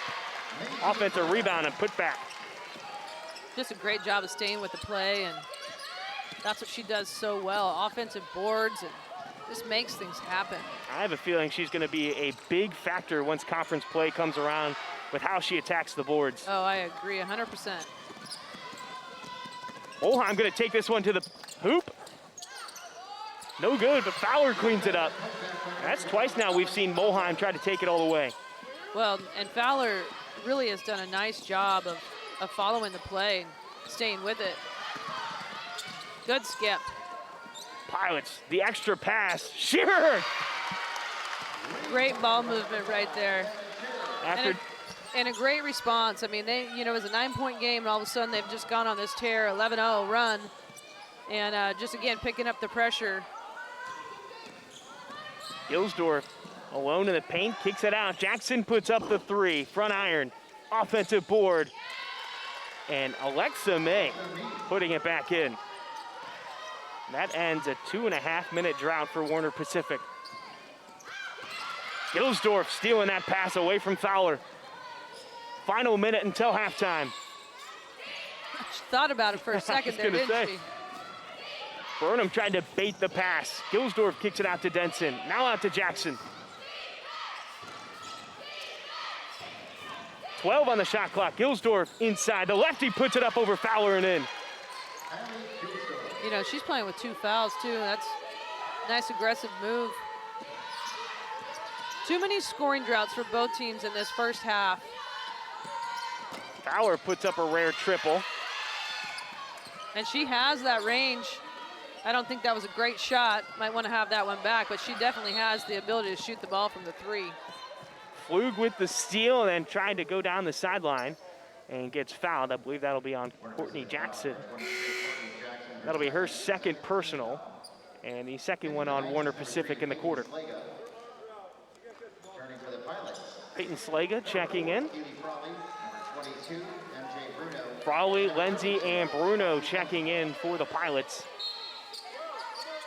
offensive rebound and put back.
Just a great job of staying with the play, and that's what she does so well. Offensive boards, and just makes things happen.
I have a feeling she's going to be a big factor once conference play comes around with how she attacks the boards.
Oh, I agree 100%.
Molheim going to take this one to the hoop. No good, but Fowler cleans it up. That's twice now we've seen Molheim try to take it all the way.
Well, and Fowler really has done a nice job of following the play and staying with it. Good skip.
Pilots, the extra pass. Shearer!
Great ball movement right there.
After
And a great response. I mean, they, you know, it was a 9-point game, and all of a sudden they've just gone on this tear, 11-0 run, and just again picking up the pressure.
Gilsdorf alone in the paint, kicks it out. Jackson puts up the 3, front iron, offensive board, and Alexa May putting it back in. That ends a 2.5-minute drought for Warner Pacific. Gilsdorf stealing that pass away from Fowler. Final minute until halftime.
She thought about it for a second there, didn't she?
Burnham tried to bait the pass. Gilsdorf kicks it out to Denson. Now out to Jackson. 12 on the shot clock. Gilsdorf inside. The lefty puts it up over Fowler and in.
You know, she's playing with 2 fouls, too. That's a nice aggressive move. Too many scoring droughts for both teams in this first half.
Fowler puts up a rare triple.
And she has that range. I don't think that was a great shot. Might want to have that one back, but she definitely has the ability to shoot the ball from the three.
Flug with the steal and then trying to go down the sideline and gets fouled. I believe that'll be on Courtney Jackson. That'll be her second personal and the second one on Warner Pacific in the quarter.
Turning for the Pilots.
Peyton Slaga checking in.
Cutie Frawley, number 22, MJ Bruno.
Frawley, Lindsay, and Bruno checking in for the Pilots.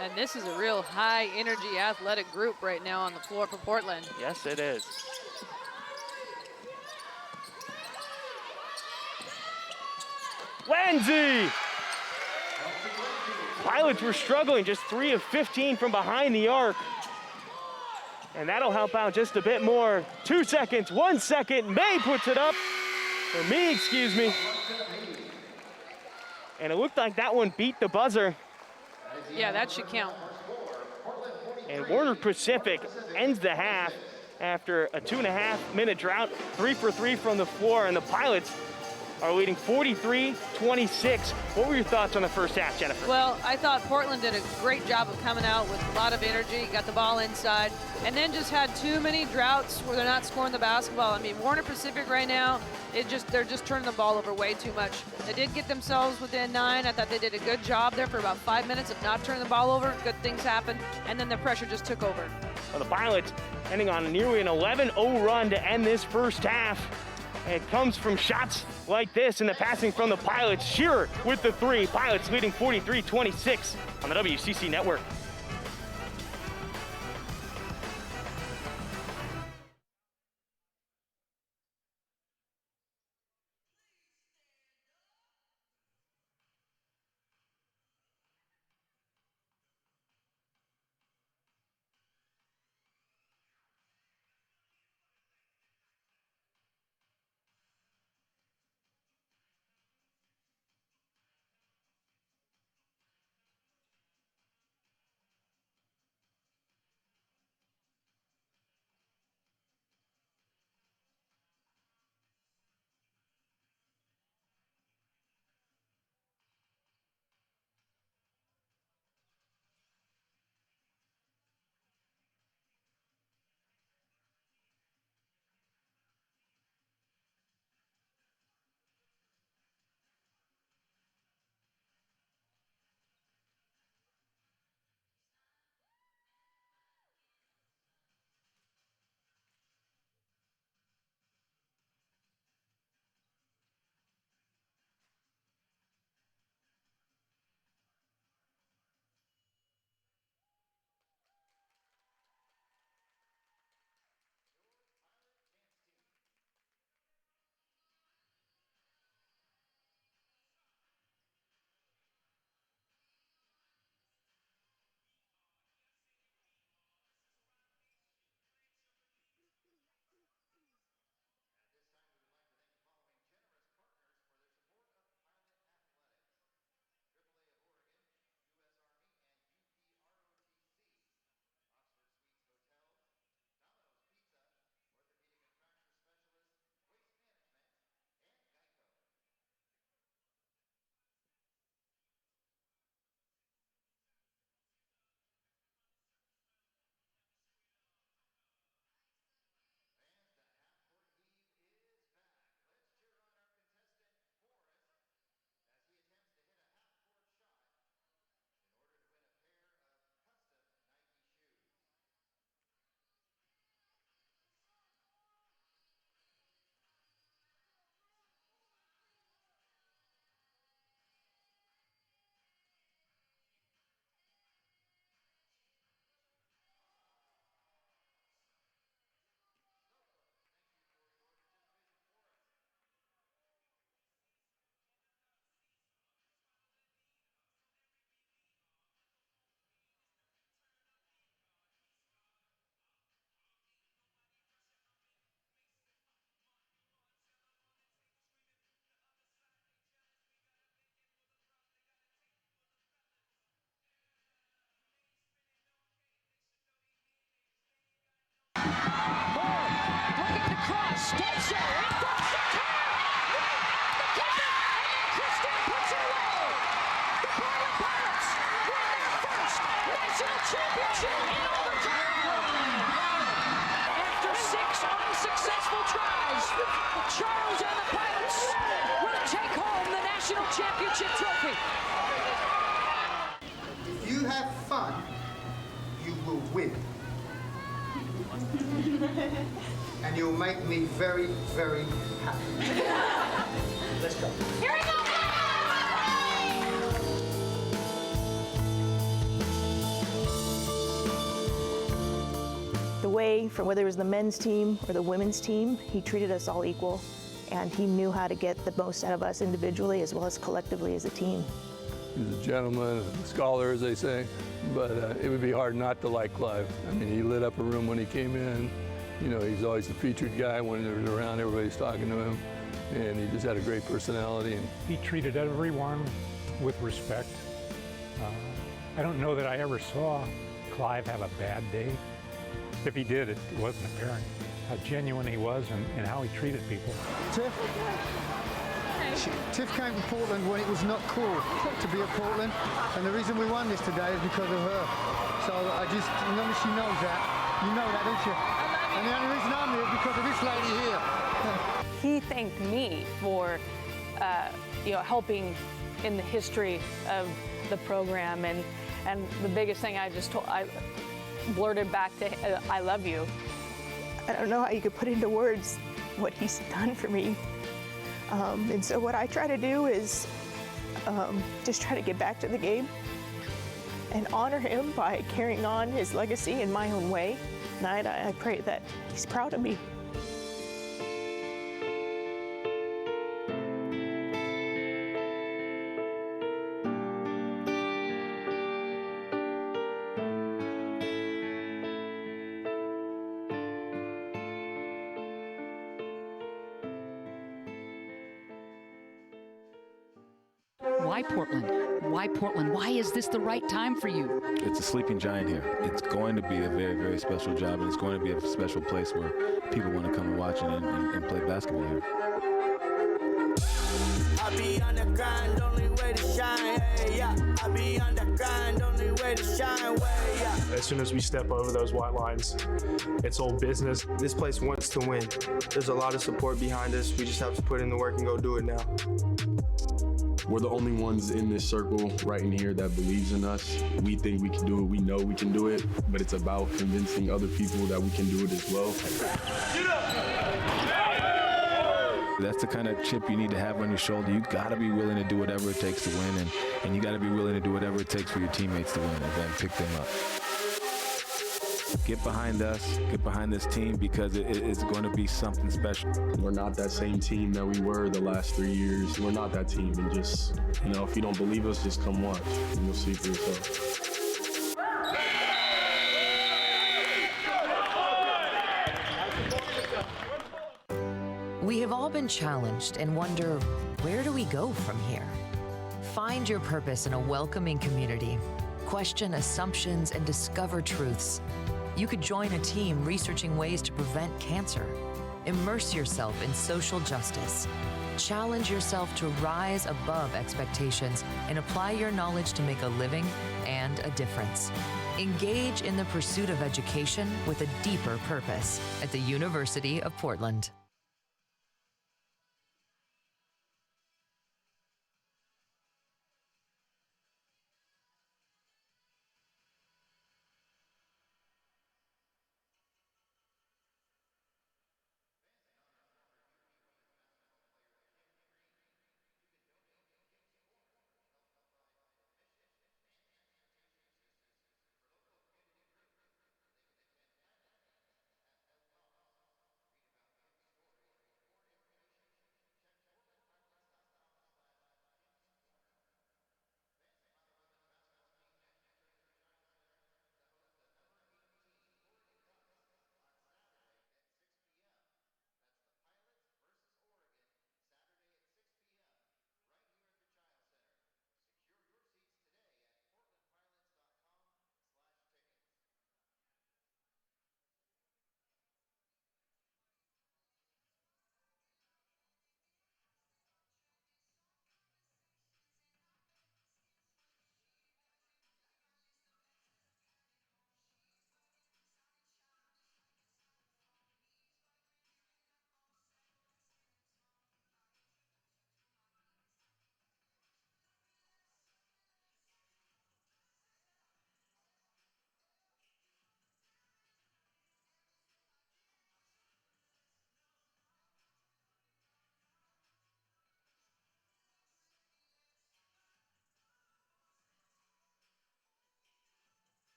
And this is a real high energy athletic group right now on the floor for Portland.
Yes, it is. Lindsay! Pilots were struggling, just 3 of 15 from behind the arc. And that'll help out just a bit more. 2 seconds, 1 second, May puts it up. Or me, excuse me. And it looked like that one beat the buzzer.
Yeah, that should count.
And Warner Pacific ends the half after a 2.5-minute drought, 3 for 3 from the floor, and the Pilots are leading 43-26. What were your thoughts on the first half, Jennifer?
Well, I thought Portland did a great job of coming out with a lot of energy, got the ball inside, and then just had too many droughts where they're not scoring the basketball. I mean, Warner Pacific right now, they're just turning the ball over way too much. They did get themselves within 9. I thought they did a good job there for about 5 minutes of not turning the ball over. Good things happened, and then the pressure just took over.
Well, the Pilots ending on nearly an 11-0 run to end this first half. And it comes from shots like this and the passing from the Pilots. Shearer with the 3. Pilots leading 43-26 on the WCC Network.
national championship in overtime. After 6 unsuccessful tries, Charles and the Pirates will take home the national championship trophy.
If you have fun, you will win. And you'll make me very, very happy. Let's go.
Here we go.
The way, for whether it was the men's team or the women's team, he treated us all equal, and he knew how to get the most out of us individually as well as collectively as a team.
He's a gentleman, a scholar, as they say, but it would be hard not to like Clive. I mean, he lit up a room when he came in. You know, he's always the featured guy when he was around, everybody's talking to him, and he just had a great personality. And
he treated everyone with respect. I don't know that I ever saw Clive have a bad day. If he did, it wasn't apparent how genuine he was and how he treated people.
Tiff came to Portland when it was not cool to be at Portland, and the reason we won this today is because of her. So I just, as long as she knows that, you know that, don't you? And the only reason I'm here is because of this lady here.
He thanked me for, helping in the history of the program, and the biggest thing I blurted back to, I love you.
I don't know how you could put into words what he's done for me. And so what I try to do is just try to get back to the game and honor him by carrying on his legacy in my own way. And I pray that he's proud of me.
Why Portland? Why Portland? Why is this the right time for you?
It's a sleeping giant here. It's going to be a very, very special job, and it's going to be a special place where people want to come and watch and play basketball here.
I be on the grind, only way to shine, hey, yeah. I be on the grind, only way to shine, way, yeah.
As soon as we step over those white lines, it's all business.
This place wants to win. There's a lot of support behind us. We just have to put in the work and go do it now.
We're the only ones in this circle right in here that believes in us. We think we can do it. We know we can do it, but it's about convincing other people that we can do it as well.
That's the kind of chip you need to have on your shoulder. You got to be willing to do whatever it takes to win, and you got to be willing to do whatever it takes for your teammates to win and then pick them up. Get behind us, get behind this team, because it's going to be something special.
We're not that same team that we were the last 3 years. We're not that team, and just, if you don't believe us, just come watch, and you'll see for yourself.
We have all been challenged and wonder, where do we go from here? Find your purpose in a welcoming community. Question assumptions and discover truths. You could join a team researching ways to prevent cancer. Immerse yourself in social justice. Challenge yourself to rise above expectations and apply your knowledge to make a living and a difference. Engage in the pursuit of education with a deeper purpose at the University of Portland.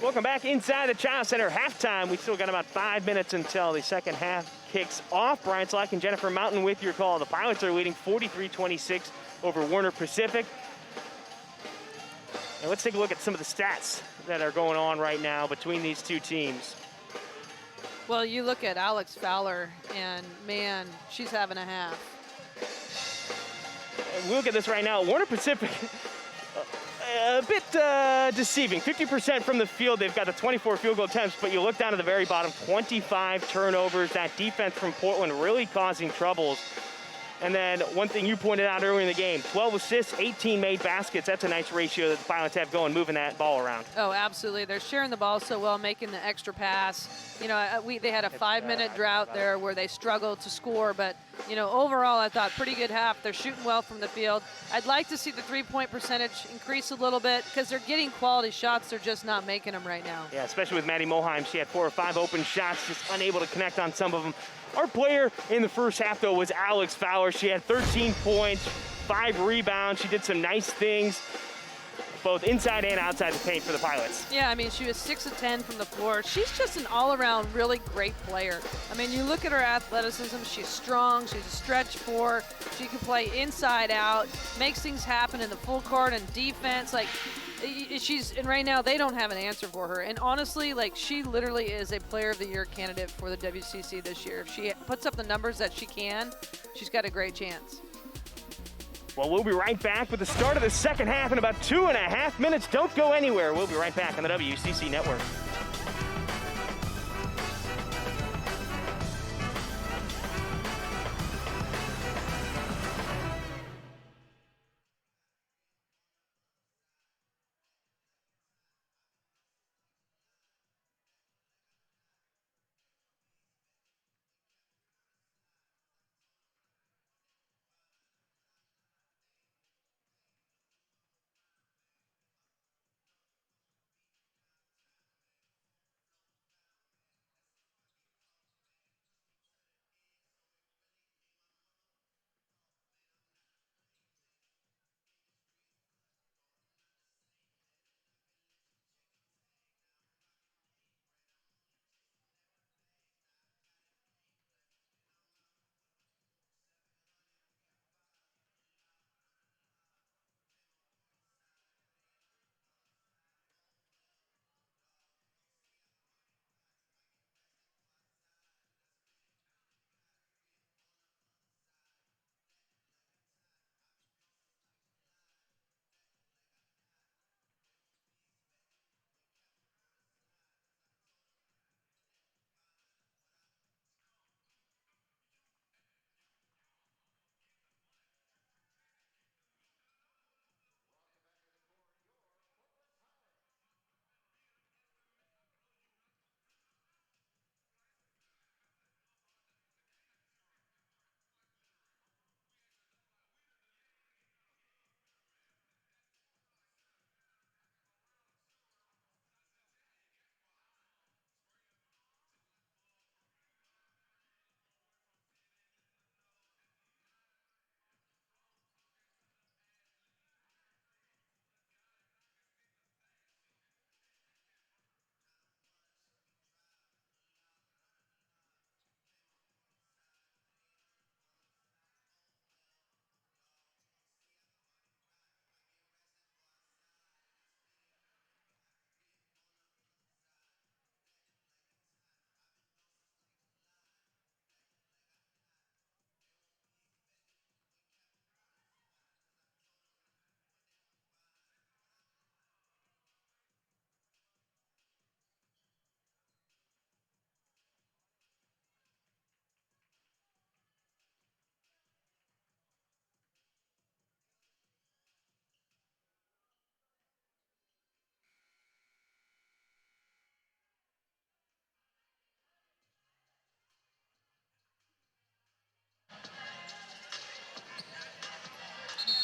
Welcome back inside the Child Center halftime. We still got about 5 minutes until the second half kicks off. Brian Slack and Jennifer Mountain with your call. The Pilots are leading 43-26 over Warner Pacific. And let's take a look at some of the stats that are going on right now between these two teams.
Well, you look at Alex Fowler, and man, she's having a half.
And we look at this right now. Warner Pacific, a bit deceiving. 50% from the field. They've got the 24 field goal attempts, but you look down to the very bottom, 25 turnovers. That defense from Portland really causing troubles. And then one thing you pointed out earlier in the game, 12 assists, 18 made baskets. That's a nice ratio that the Pilots have going, moving that ball around.
Oh, absolutely. They're sharing the ball so well, making the extra pass. You know, they had a 5-minute drought there where they struggled to score, but, you know, overall I thought pretty good half. They're shooting well from the field. I'd like to see the three-point percentage increase a little bit because they're getting quality shots. They're just not making them right now.
Yeah, especially with Maddie Moheim. She had 4 or 5 open shots, just unable to connect on some of them. Our player in the first half, though, was Alex Fowler. She had 13 points, 5 rebounds. She did some nice things, both inside and outside the paint for the Pilots.
Yeah, I mean, she was 6 of 10 from the floor. She's just an all-around really great player. I mean, you look at her athleticism, she's strong, she's a stretch 4, she can play inside out, makes things happen in the full court and defense. Like, and right now they don't have an answer for her. And honestly, like, she literally is a player of the year candidate for the WCC this year. If she puts up the numbers that she can, she's got a great chance.
Well, we'll be right back with the start of the second half in about 2.5 minutes. Don't go anywhere. We'll be right back on the WCC Network.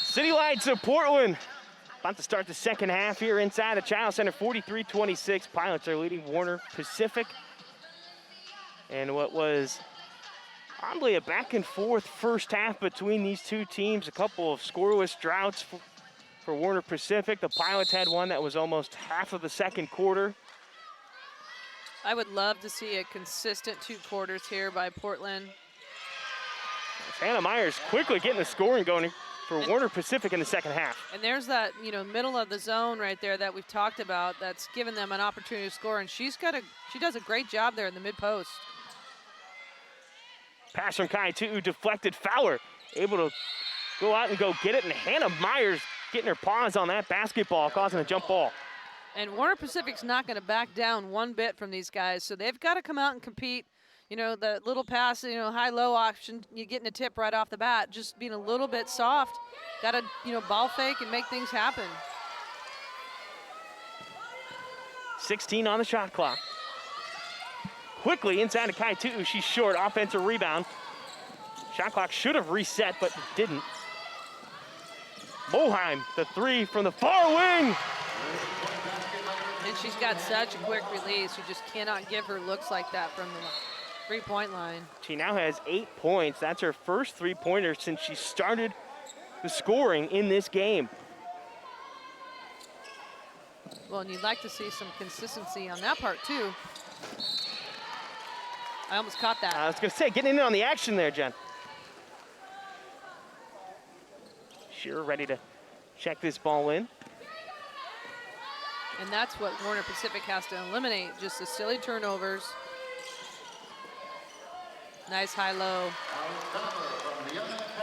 City Lights of Portland about to start the second half here inside the Child Center. 43-26. Pilots are leading Warner Pacific. And what was probably a back and forth first half between these two teams. A couple of scoreless droughts for Warner Pacific. The Pilots had one that was almost half of the second quarter.
I would love to see a consistent 2 quarters here by Portland.
Hannah Myers quickly getting the scoring going for Warner Pacific in the second half.
And there's that, middle of the zone right there that we've talked about that's given them an opportunity to score, and she does a great job there in the mid-post.
Pass from Kai Tu'u deflected. Fowler able to go out and go get it, and Hannah Myers getting her paws on that basketball, causing a jump ball.
And Warner Pacific's not going to back down one bit from these guys, so they've got to come out and compete. The little pass, high-low option, you getting a tip right off the bat, just being a little bit soft. Got to, ball fake and make things happen.
16 on the shot clock. Quickly inside of Kai Tu'u, she's short, offensive rebound. Shot clock should have reset, but it didn't. Moheim, the 3 from the far wing.
And she's got such a quick release. You just cannot give her looks like that from the 3-point line.
She now has 8 points. That's her first 3-pointer since she started the scoring in this game.
Well, and you'd like to see some consistency on that part, too. I almost caught that.
I was going to say, getting in on the action there, Jen. Shearer ready to check this ball in.
And that's what Warner Pacific has to eliminate, just the silly turnovers. Nice high-low.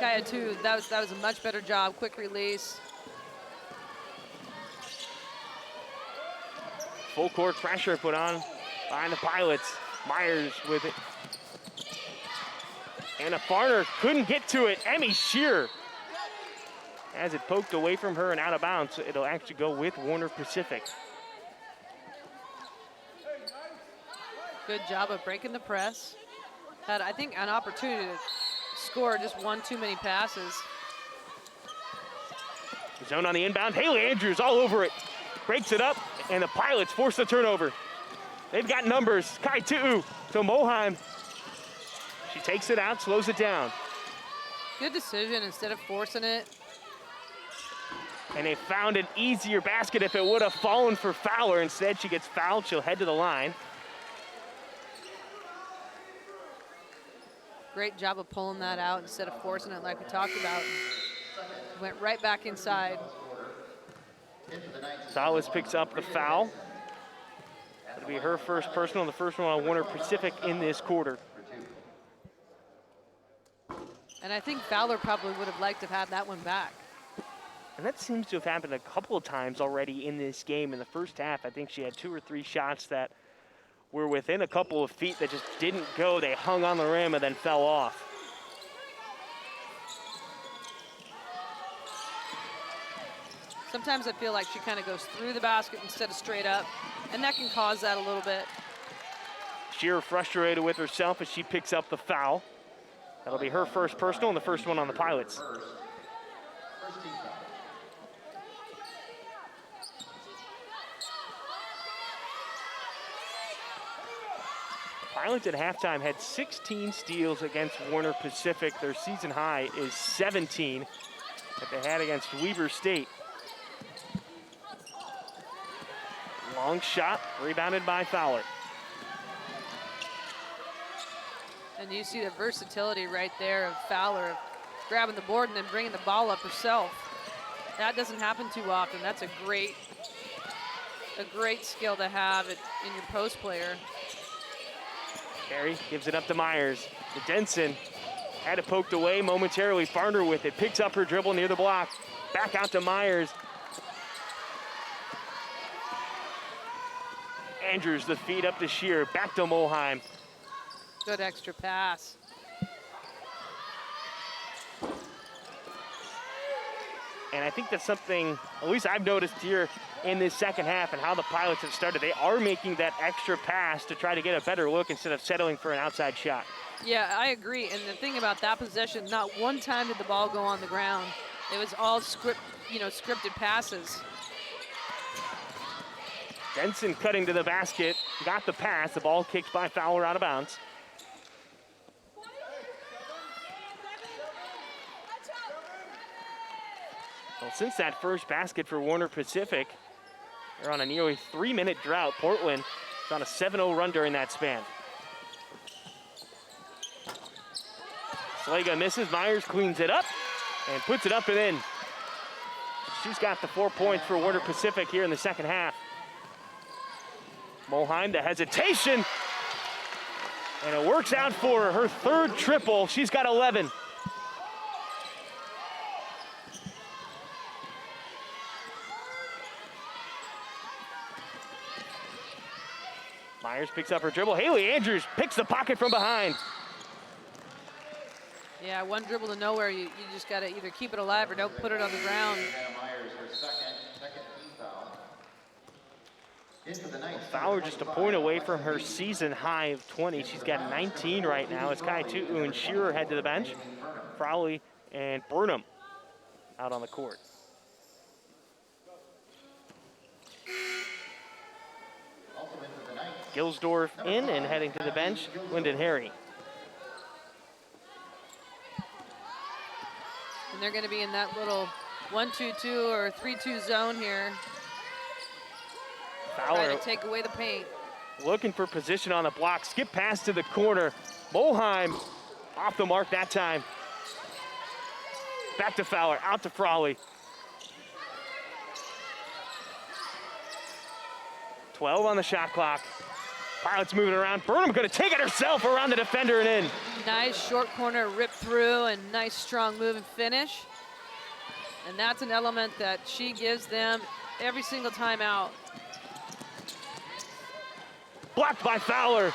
Kaya, too, that was a much better job. Quick release.
Full court pressure put on behind the Pilots. Myers with it. Anna Farner couldn't get to it. Emmy Shearer has it poked away from her and out of bounds. It'll actually go with Warner Pacific.
Good job of breaking the press. Had, I think, an opportunity to score, just one too many passes.
Zone on the inbound. Haley Andrews all over it. Breaks it up, and the Pilots force the turnover. They've got numbers. Kai Tu'u to Moheim. She takes it out, slows it down.
Good decision instead of forcing it.
And they found an easier basket if it would have fallen for Fowler. Instead, she gets fouled. She'll head to the line.
Great job of pulling that out instead of forcing it like we talked about. Went right back inside.
Salas picks up the foul. It'll be her first personal, the first one on Warner Pacific in this quarter.
And I think Fowler probably would have liked to have had that one back.
And that seems to have happened a couple of times already in this game. In the first half, I think she had 2 or 3 shots that were within a couple of feet that just didn't go. They hung on the rim and then fell off.
Sometimes I feel like she kind of goes through the basket instead of straight up, and that can cause that a little bit.
Shearer frustrated with herself as she picks up the foul. That'll be her first personal and the first one on the Pilots. Pilots at halftime had 16 steals against Warner Pacific. Their season high is 17 that they had against Weber State. Long shot, rebounded by Fowler.
And you see the versatility right there of Fowler, of grabbing the board and then bringing the ball up herself. That doesn't happen too often. That's a great skill to have in your post player.
Carey gives it up to Myers. To Denson, had it poked away momentarily. Farner with it, picks up her dribble near the block. Back out to Myers. Andrews, the feed up to Shearer, back to Moheim.
Good extra pass.
And I think that's something, at least I've noticed here in this second half and how the Pilots have started. They are making that extra pass to try to get a better look instead of settling for an outside shot.
Yeah, I agree. And the thing about that possession, not one time did the ball go on the ground. It was all scripted passes.
Denson cutting to the basket, got the pass. The ball kicked by Fowler out of bounds. Well, since that first basket for Warner Pacific, they're on a nearly 3-minute drought. Portland It's on a 7-0 run during that span. Slega misses, Myers cleans it up and puts it up and in. She's got the 4 points for Warner Pacific here in the second half. Moheim, the hesitation, and it works out for her third triple. She's got 11. Myers picks up her dribble. Haley Andrews picks the pocket from behind.
Yeah, one dribble to nowhere. You just got to either keep it alive or don't put it on the ground.
Fowler just a point away from her season high of 20. She's got 19 right now as Kai Tutu and Shearer head to the bench. Crowley and Burnham out on the court. Gilsdorf in and heading to the bench, Lyndon Harry.
And they're going to be in that little 1-2-2 or 3-2 zone here.
Fowler
trying to take away the paint.
Looking for position on the block. Skip pass to the corner. Moheim off the mark that time. Back to Fowler, out to Frawley. 12 on the shot clock. Pilots moving around. Burnham gonna take it herself around the defender and in.
Nice short corner rip through and nice strong move and finish. And that's an element that she gives them every single time out.
Blocked by Fowler.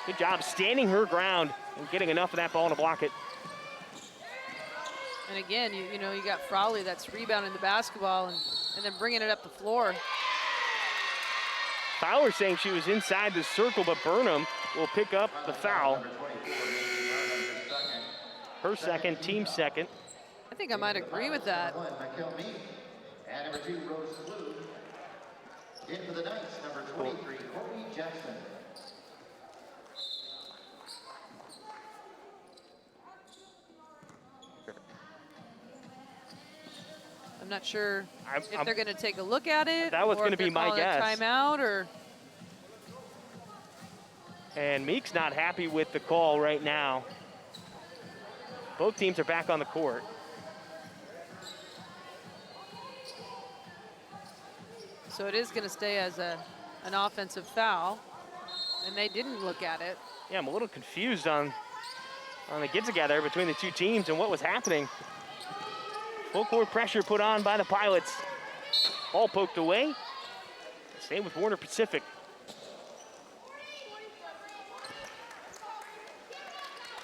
Good job standing her ground and getting enough of that ball to block it.
And again, you know, you got Frawley that's rebounding the basketball and then bringing it up the floor.
Fowler saying she was inside the circle, but Burnham will pick up the foul. Her second, team second.
I think I might agree with that.
And number 2, Rose Blue. In for the Knights, number 23, Courtney Jackson.
I'm not sure if they're going to take a look at it.
That was
or
going to
if they're
be my
calling a
guess.
Timeout or.
And Meek's not happy with the call right now. Both teams are back on the court.
So it is going to stay as an offensive foul, and they didn't look at it.
Yeah, I'm a little confused on the get-together between the two teams and what was happening. Full court pressure put on by the Pilots. Ball poked away. Stay with Warner Pacific.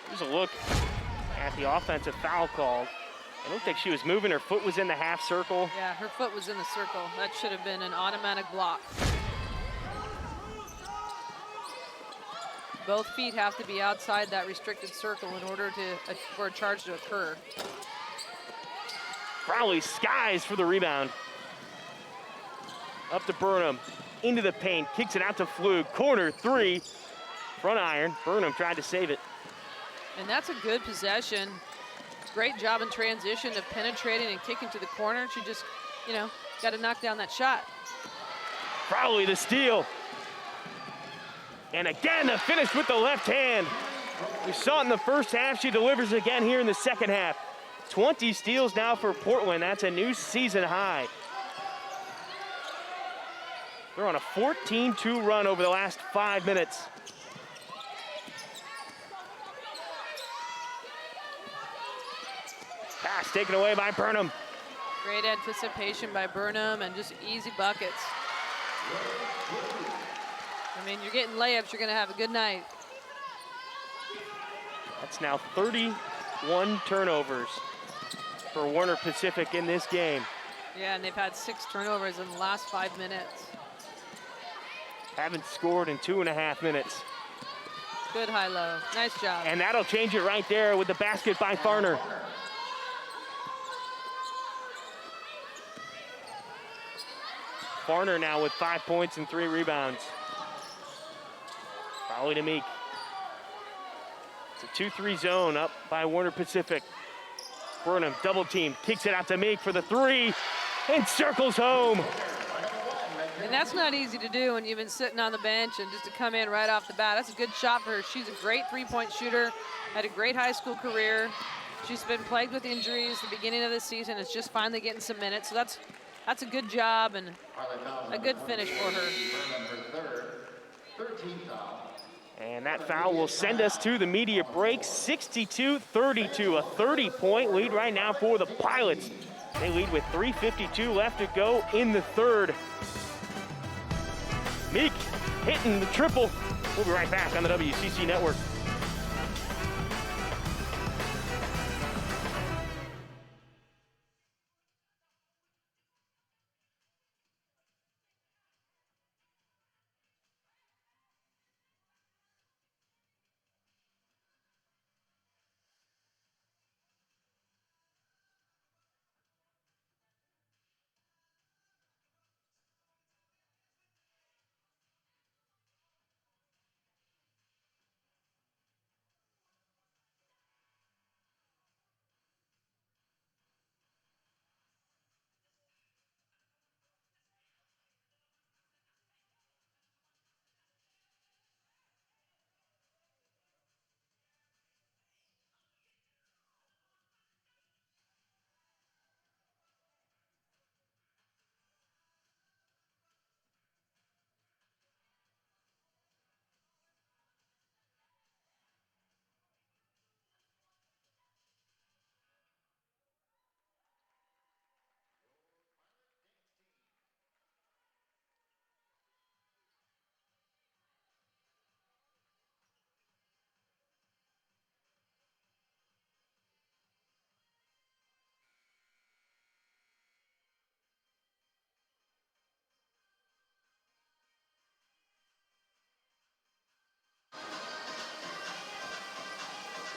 Here's a look at the offensive foul called. It looked like she was moving. Her foot was in the half circle.
Yeah, her foot was in the circle. That should have been an automatic block. Both feet have to be outside that restricted circle in order for a charge to occur.
Crowley skies for the rebound. Up to Burnham, into the paint, kicks it out to Flug. Corner three, front iron. Burnham tried to save it.
And that's a good possession. Great job in transition of penetrating and kicking to the corner. She just, you know, got to knock down that shot.
Crowley the steal. And again, the finish with the left hand. We saw it in the first half. She delivers again here in the second half. 20 steals now for Portland. That's a new season high. They're on a 14-2 run over the last 5 minutes. Pass taken away by Burnham.
Great anticipation by Burnham and just easy buckets. I mean, you're getting layups, you're going to have a good night.
That's now 31 turnovers for Warner Pacific in this game.
Yeah, and they've had 6 turnovers in the last 5 minutes.
Haven't scored in 2.5 minutes.
Good high-low. Nice job.
And that'll change it right there with the basket by Farner. Farner now with 5 points and 3 rebounds. Crowley to Meek. It's a 2-3 zone up by Warner Pacific. Burnham double team, kicks it out to Meek for the 3 and circles home.
And that's not easy to do when you've been sitting on the bench, and just to come in right off the bat. That's a good shot for her. She's a great three-point shooter, had a great high school career. She's been plagued with injuries the beginning of the season. Is just finally getting some minutes. So that's a good job and a good finish for her.
And that foul will send us to the media break. 62-32, a 30-point lead right now for the Pilots. They lead with 3:52 left to go in the third. Meek hitting the triple. We'll be right back on the WCC Network.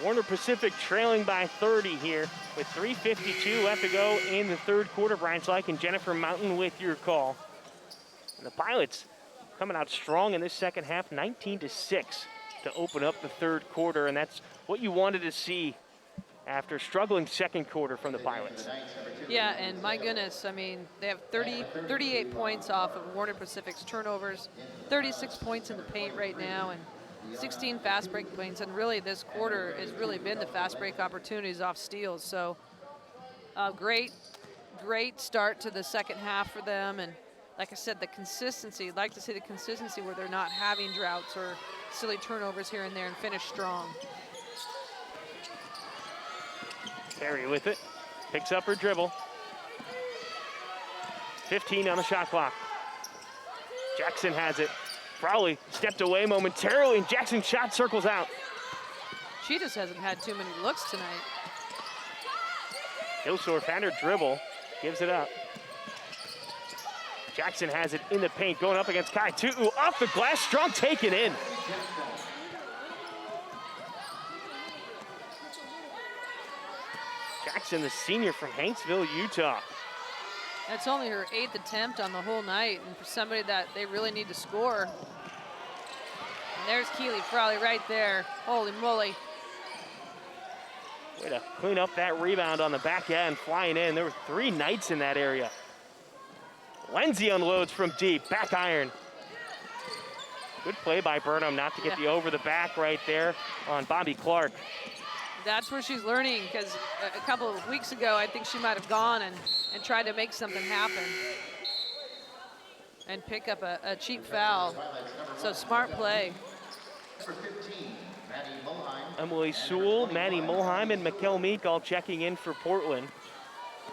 Warner Pacific trailing by 30 here with 3:52 left to go in the third quarter. Brian Slyke and Jennifer Mountain with your call. And the Pilots coming out strong in this second half, 19-6 to open up the third quarter, and that's what you wanted to see after struggling second quarter from the Pilots.
Yeah, and my goodness, I mean, they have 38 points off of Warner Pacific's turnovers, 36 points in the paint right now, and 16 fast break points, and really this quarter has really been the fast break opportunities off steals. So great start to the second half for them, and like I said, the consistency. I'd like to see the consistency where they're not having droughts or silly turnovers here and there and finish strong.
Perry with it, picks up her dribble. 15 on the shot clock. Jackson has it. Crowley stepped away momentarily, and Jackson's shot circles out.
She just hasn't had too many looks tonight.
Hillsdorf had her dribble, gives it up. Jackson has it in the paint, going up against Kai Tu'u. Off the glass, strong taken in. Jackson, the senior from Hanksville, Utah.
That's only her 8th attempt on the whole night, and for somebody that they really need to score. And there's Keely Frawley right there. Holy moly.
Way to clean up that rebound on the back end, flying in. There were 3 Knights in that area. Lindsay unloads from deep, back iron. Good play by Burnham not to get the over the back right there on Bobby Clark.
That's where she's learning, because a couple of weeks ago, I think she might have gone and tried to make something happen and pick up a cheap foul. So smart play.
Emily Sewell, Maddie Mulheim, and Mikkel Meek all checking in for Portland.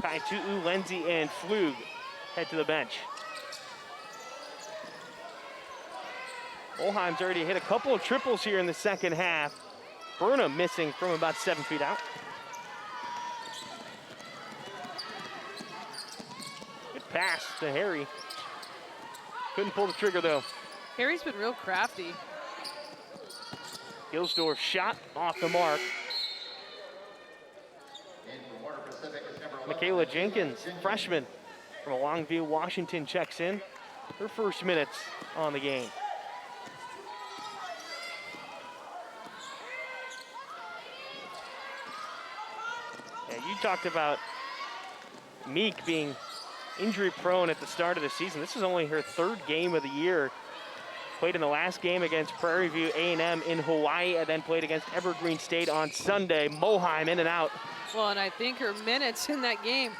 Kai Tu'u, Lindsay, and Flug head to the bench. Mulheim's already hit a couple of triples here in the second half. Burnham missing from about 7 feet out. Good pass to Harry. Couldn't pull the trigger though.
Harry's been real crafty.
Gilsdorf shot off the mark. Michaela Jenkins, freshman from Longview, Washington, checks in. Her first minutes on the game. Yeah, you talked about Meek being injury prone at the start of the season. This is only her 3rd game of the year. Played in the last game against Prairie View A&M in Hawaii, and then played against Evergreen State on Sunday. Moheim in and out.
Well, and I think her minutes in that game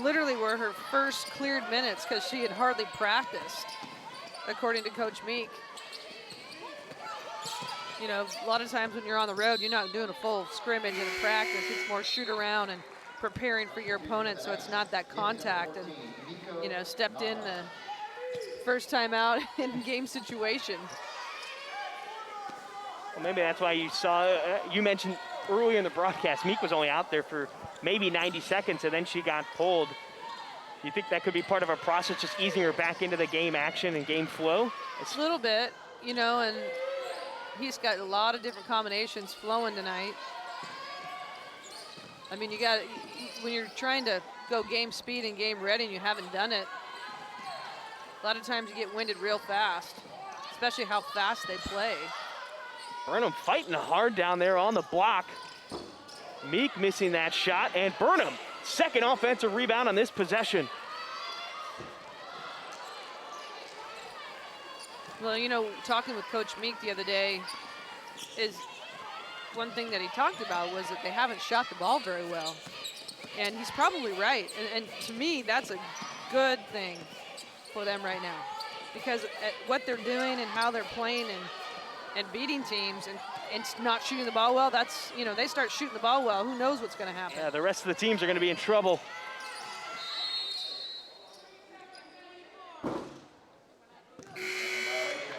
literally were her first cleared minutes because she had hardly practiced, according to Coach Meek. You know, a lot of times when you're on the road, you're not doing a full scrimmage in practice. It's more shoot around and preparing for your opponent, so it's not that contact. And, you know, stepped in the first time out in game situation.
Well, maybe that's why you saw, you mentioned earlier in the broadcast, Meek was only out there for maybe 90 seconds, and then she got pulled. You think that could be part of a process, just easing her back into the game action and game flow?
A little bit, you know, and he's got a lot of different combinations flowing tonight. I mean, you got, when you're trying to go game speed and game ready and you haven't done it, a lot of times you get winded real fast, especially how fast they play.
Burnham fighting hard down there on the block. Meek missing that shot, and Burnham, second offensive rebound on this possession.
Well, you know, talking with Coach Meek the other day, is one thing that he talked about was that they haven't shot the ball very well. And he's probably right. And to me, that's a good thing for them right now. Because at what they're doing and how they're playing and beating teams and not shooting the ball well, that's, you know, they start shooting the ball well, who knows what's going to happen.
Yeah, the rest of the teams are going to be in trouble.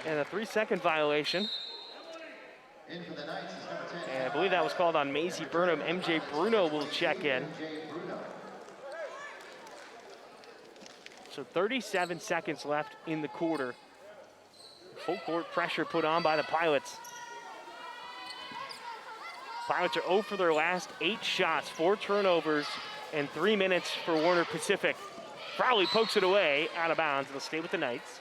And a 3-second violation. And I believe that was called on Maisie Burnham. MJ Bruno will check in. So 37 seconds left in the quarter. Full court pressure put on by the Pilots. Pilots are 0 for their last 8 shots, 4 turnovers, and 3 minutes for Warner Pacific. Crowley pokes it away, out of bounds. They'll stay with the Knights.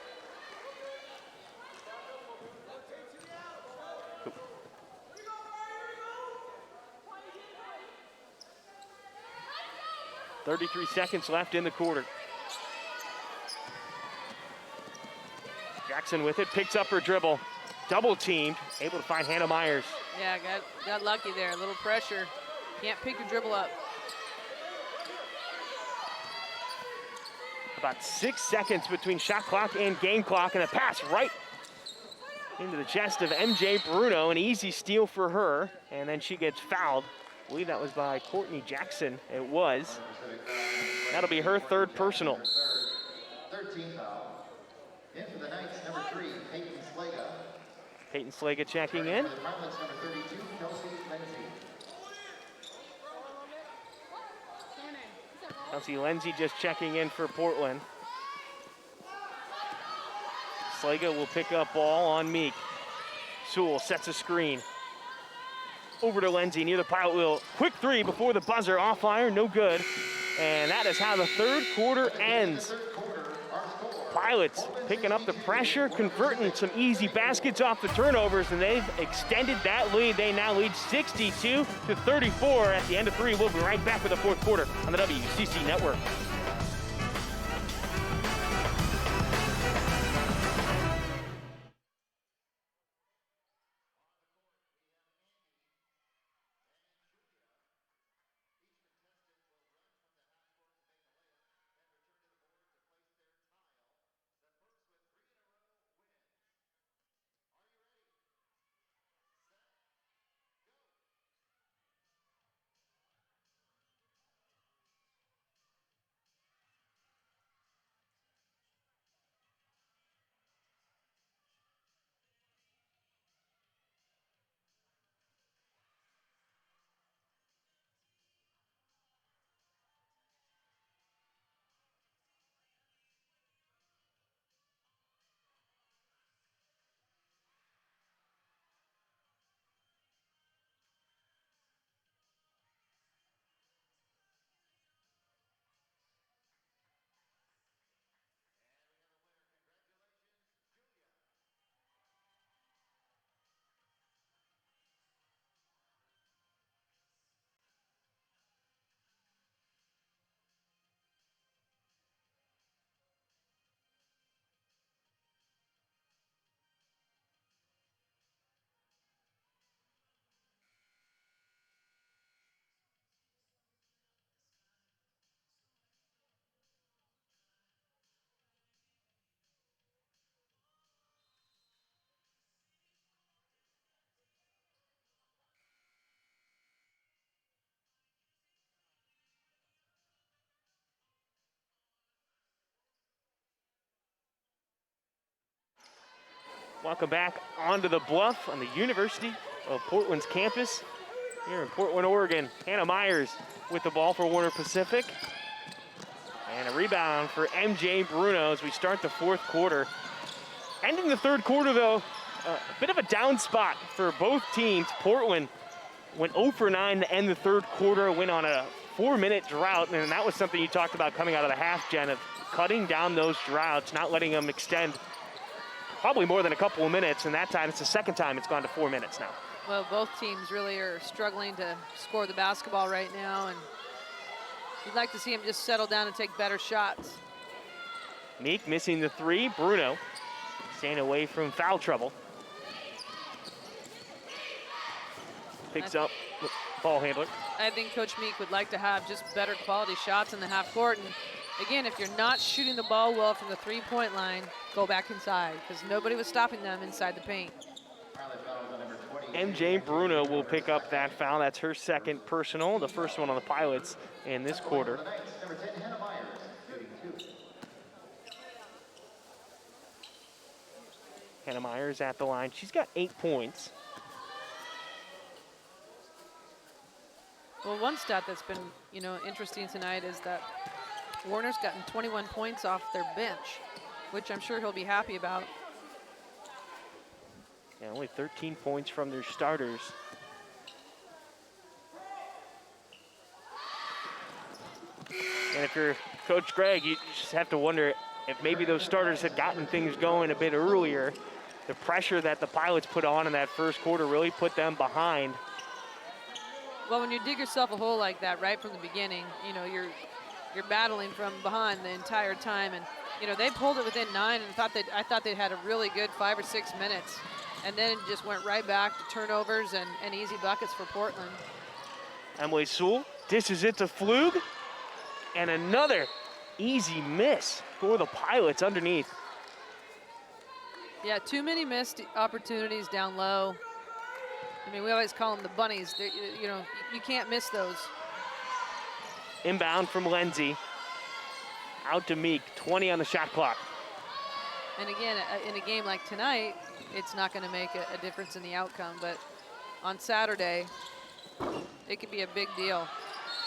33 seconds left in the quarter. Jackson with it, picks up her dribble. Double teamed, able to find Hannah Myers.
Yeah, got lucky there, a little pressure. Can't pick your dribble up.
About 6 seconds between shot clock and game clock, and a pass right into the chest of MJ Bruno. An easy steal for her, and then she gets fouled. I believe that was by Courtney Jackson. It was. That'll be her 3rd personal.
13 foul. In for the Knights, number 3, Peyton Slaga.
Peyton Slaga checking in.
For the Pilots, number 32, Kelsey Lindsay.
Kelsey Lindsay just checking in for Portland. Slaga will pick up ball on Meek. Sewell sets a screen. Over to Lindsay near the pilot wheel. Quick 3 before the buzzer, off fire, no good. And that is how the 3rd quarter ends. Pilots picking up the pressure, converting some easy baskets off the turnovers, and they've extended that lead. They now lead 62-34 at the end of 3. We'll be right back with the 4th quarter on the WCC Network. Welcome back onto the Bluff on the University of Portland's campus here in Portland, Oregon. Hannah Myers with the ball for Warner Pacific. And a rebound for MJ Bruno as we start the fourth quarter. Ending the third quarter, though, a bit of a down spot for both teams. Portland went 0 for 9 to end the third quarter, went on a 4-minute drought, and that was something you talked about coming out of the half, Jen, of cutting down those droughts, not letting them extend probably more than a couple of minutes, and that time it's the second time it's gone to 4 minutes now.
Well, both teams really are struggling to score the basketball right now, and you'd like to see them just settle down and take better shots.
Meek missing the three. Bruno staying away from foul trouble. Picks up ball handler.
I think Coach Meek would like to have just better quality shots in the half court. And again, if you're not shooting the ball well from the three-point line, go back inside, because nobody was stopping them inside the paint.
MJ Bruno will pick up that foul. That's her second personal, the first one on the Pilots in this quarter. Hannah Myers at the line. She's got 8 points.
Well, one stat that's been, interesting tonight is that Warner's gotten 21 points off their bench, which I'm sure he'll be happy about.
Yeah, only 13 points from their starters. And if you're Coach Gregg, you just have to wonder if maybe those starters had gotten things going a bit earlier. The pressure that the Pilots put on in that first quarter really put them behind.
Well, when you dig yourself a hole like that right from the beginning, you're battling from behind the entire time, and they pulled it within 9, and I thought they'd had a really good 5 or 6 minutes, and then it just went right back to turnovers and easy buckets for Portland.
Emily Sewell dishes it to Flug, and another easy miss for the Pilots underneath.
Yeah, too many missed opportunities down low. I mean, we always call them the bunnies. You can't miss those.
Inbound from Lindsay. Out to Meek, 20 on the shot clock.
And again, in a game like tonight, it's not going to make a difference in the outcome, but on Saturday, it could be a big deal.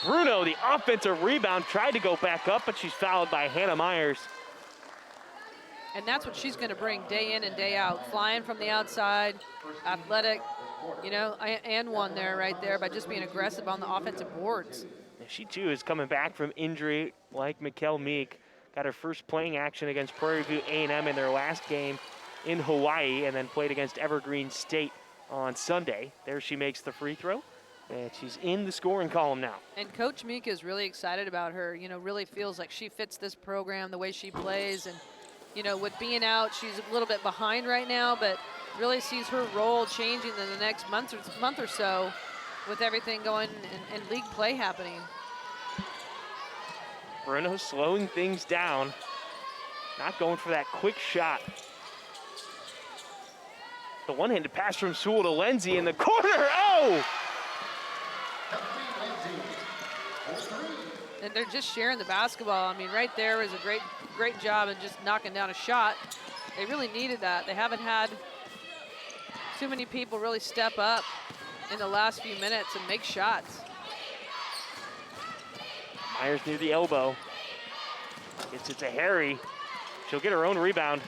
Bruno, the offensive rebound, tried to go back up, but she's fouled by Hannah Myers.
And that's what she's going to bring day in and day out. Flying from the outside, athletic, and one there right there by just being aggressive on the offensive boards.
She, too, is coming back from injury like Mikkel Meek. Got her first playing action against Prairie View A&M in their last game in Hawaii, and then played against Evergreen State on Sunday. There she makes the free throw, and she's in the scoring column now.
And Coach Meek is really excited about her. Really feels like she fits this program, the way she plays, and with being out, she's a little bit behind right now, but really sees her role changing in the next month or so with everything going and league play happening.
Bruno slowing things down, not going for that quick shot. The one-handed pass from Sewell to Lindsay in the corner. Oh!
And they're just sharing the basketball. I mean, right there is a great job of just knocking down a shot. They really needed that. They haven't had too many people really step up in the last few minutes and make shots.
Myers near the elbow. Gets it to Harry. She'll get her own rebound.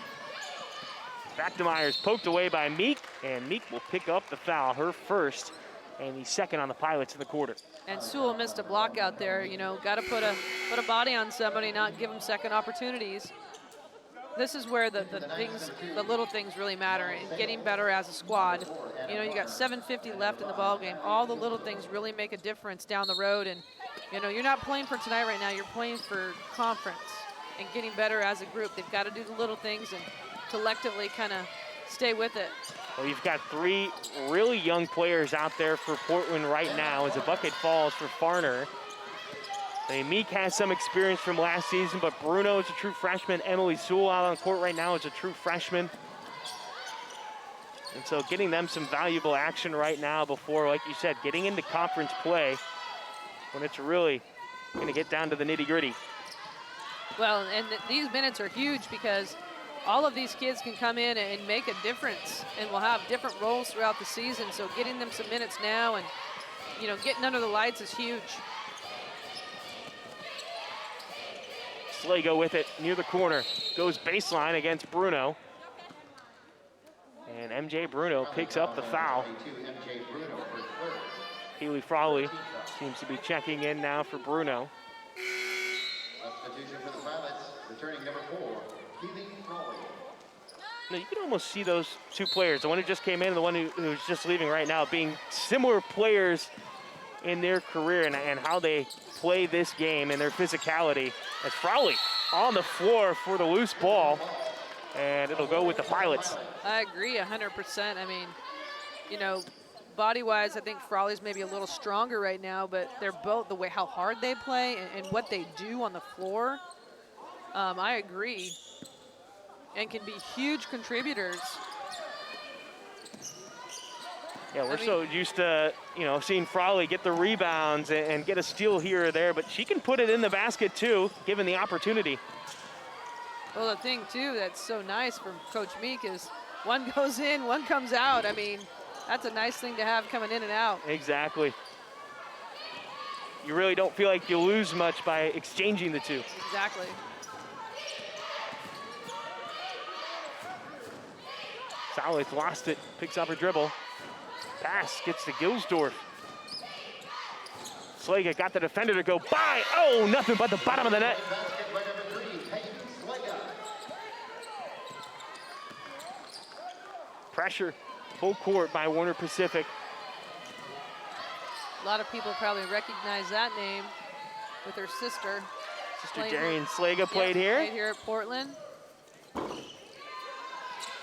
Back to Myers, poked away by Meek, and Meek will pick up the foul, her first, and the second on the Pilots of the quarter.
And Sewell missed a block out there. Got to put a body on somebody, not give them second opportunities. This is where the little things really matter, and getting better as a squad. You got 7:50 left in the ball game. All the little things really make a difference down the road, and you're not playing for tonight right now. You're playing for conference and getting better as a group. They've got to do the little things and collectively kind of stay with it.
Well, you've got 3 really young players out there for Portland right now as a bucket falls for Farner. Meek has some experience from last season, but Bruno is a true freshman. Emily Sewell out on court right now is a true freshman. And so getting them some valuable action right now before, like you said, getting into conference play when it's really going to get down to the nitty-gritty.
Well, and these minutes are huge because all of these kids can come in and make a difference, and will have different roles throughout the season. So getting them some minutes now and, you know, getting under the lights is huge.
Slago with it near the corner. Goes baseline against Bruno. And MJ Bruno picks up the foul. Haley Frawley seems to be checking in now for Bruno.
Substitution for the Pilots, returning number 4, Haley Frawley.
Now, you can almost see those two players, the one who just came in and the one who's just leaving right now, being similar players in their career and how they play this game and their physicality. As Frawley on the floor for the loose ball, and it'll go with the Pilots.
I agree 100%. I mean, you know, body-wise, I think Frawley's maybe a little stronger right now, but they're both, the way how hard they play and what they do on the floor, I agree, and can be huge contributors.
Yeah, we're so used to, you know, seeing Frawley get the rebounds and get a steal here or there, but she can put it in the basket too, given the opportunity.
Well, the thing too that's so nice from Coach Meek is one goes in, one comes out. I mean, that's a nice thing to have coming in and out.
Exactly. You really don't feel like you lose much by exchanging the two.
Exactly.
Fowler lost it, picks up her dribble. Pass gets to Gilsdorf. Slaga got the defender to go by. Oh, nothing but the bottom of the net. Pressure, full court by Warner Pacific.
A lot of people probably recognize that name with her sister.
Sister Darian Slaga played here.
Played here at Portland.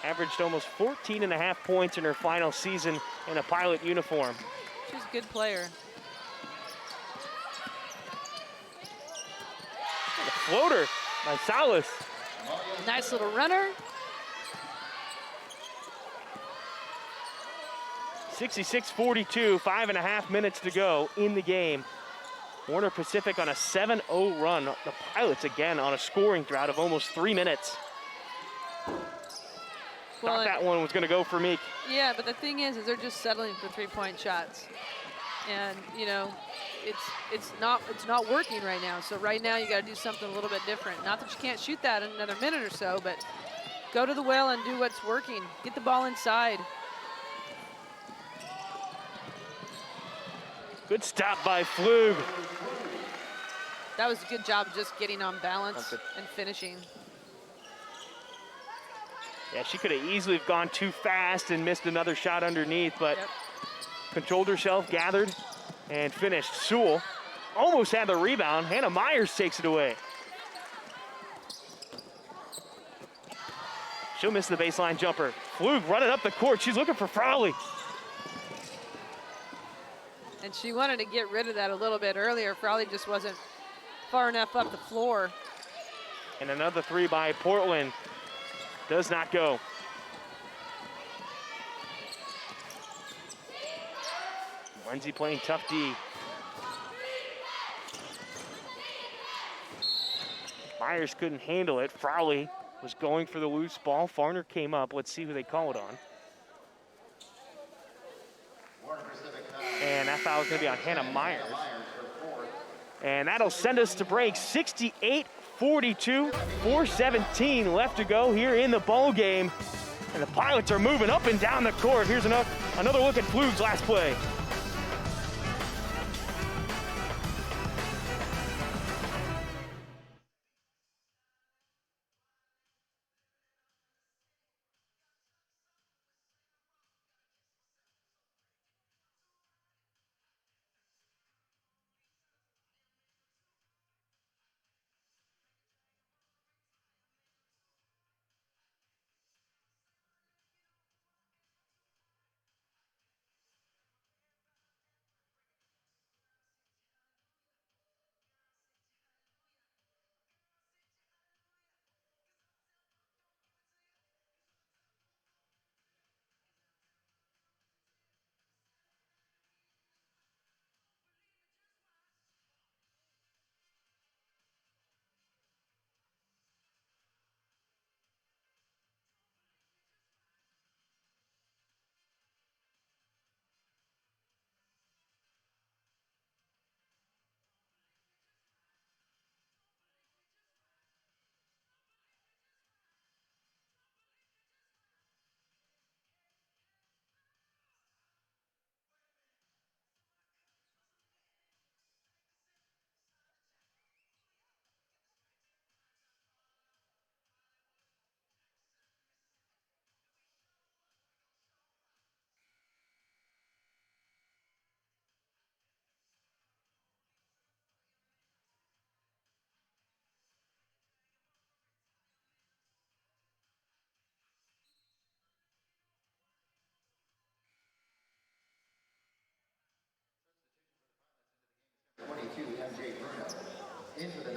Averaged almost 14.5 points in her final season in a Pilot uniform.
She's a good player.
A floater by Salas.
Nice little runner.
66-42, 5.5 minutes to go in the game. Warner Pacific on a 7-0 run. The Pilots again on a scoring drought of almost 3 minutes.
Well,
thought that one was going to go for Meek.
Yeah, but the thing is they're just settling for three-point shots, and you know, it's not working right now. So right now you got to do something a little bit different. Not that you can't shoot that in another minute or so, but go to the well and do what's working. Get the ball inside.
Good stop by Flug.
That was a good job just getting on balance and finishing.
Yeah, she could have easily gone too fast and missed another shot underneath, but controlled herself, gathered, and finished. Sewell almost had the rebound. Hannah Myers takes it away. She'll miss the baseline jumper. Flug running up the court. She's looking for Frawley.
And she wanted to get rid of that a little bit earlier. Frawley just wasn't far enough up the floor.
And another three by Portland. Does not go. Lindsay playing tough D. Myers couldn't handle it. Frawley was going for the loose ball. Farner came up. Let's see who they call it on. And that foul is going to be on Hannah Myers. And that'll send us to break. 68-42, 4:17 left to go here in the ball game. And the Pilots are moving up and down the court. Here's another look at Flug's last play.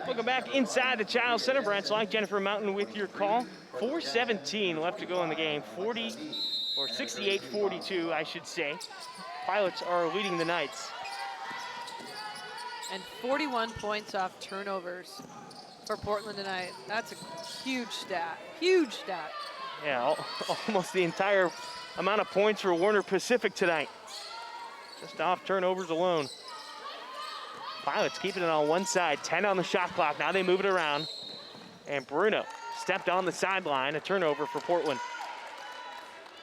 Welcome back inside the Child Center. Branch Light, Jennifer Mountain with your call. 4:17 left to go in the game. 68-42, I should say. Pilots are leading the Knights.
And 41 points off turnovers for Portland tonight. That's a huge stat, huge stat.
Yeah, almost the entire amount of points for Warner Pacific tonight. Just off turnovers alone. Pilots keeping it on one side, 10 on the shot clock. Now they move it around. And Bruno stepped on the sideline, a turnover for Portland.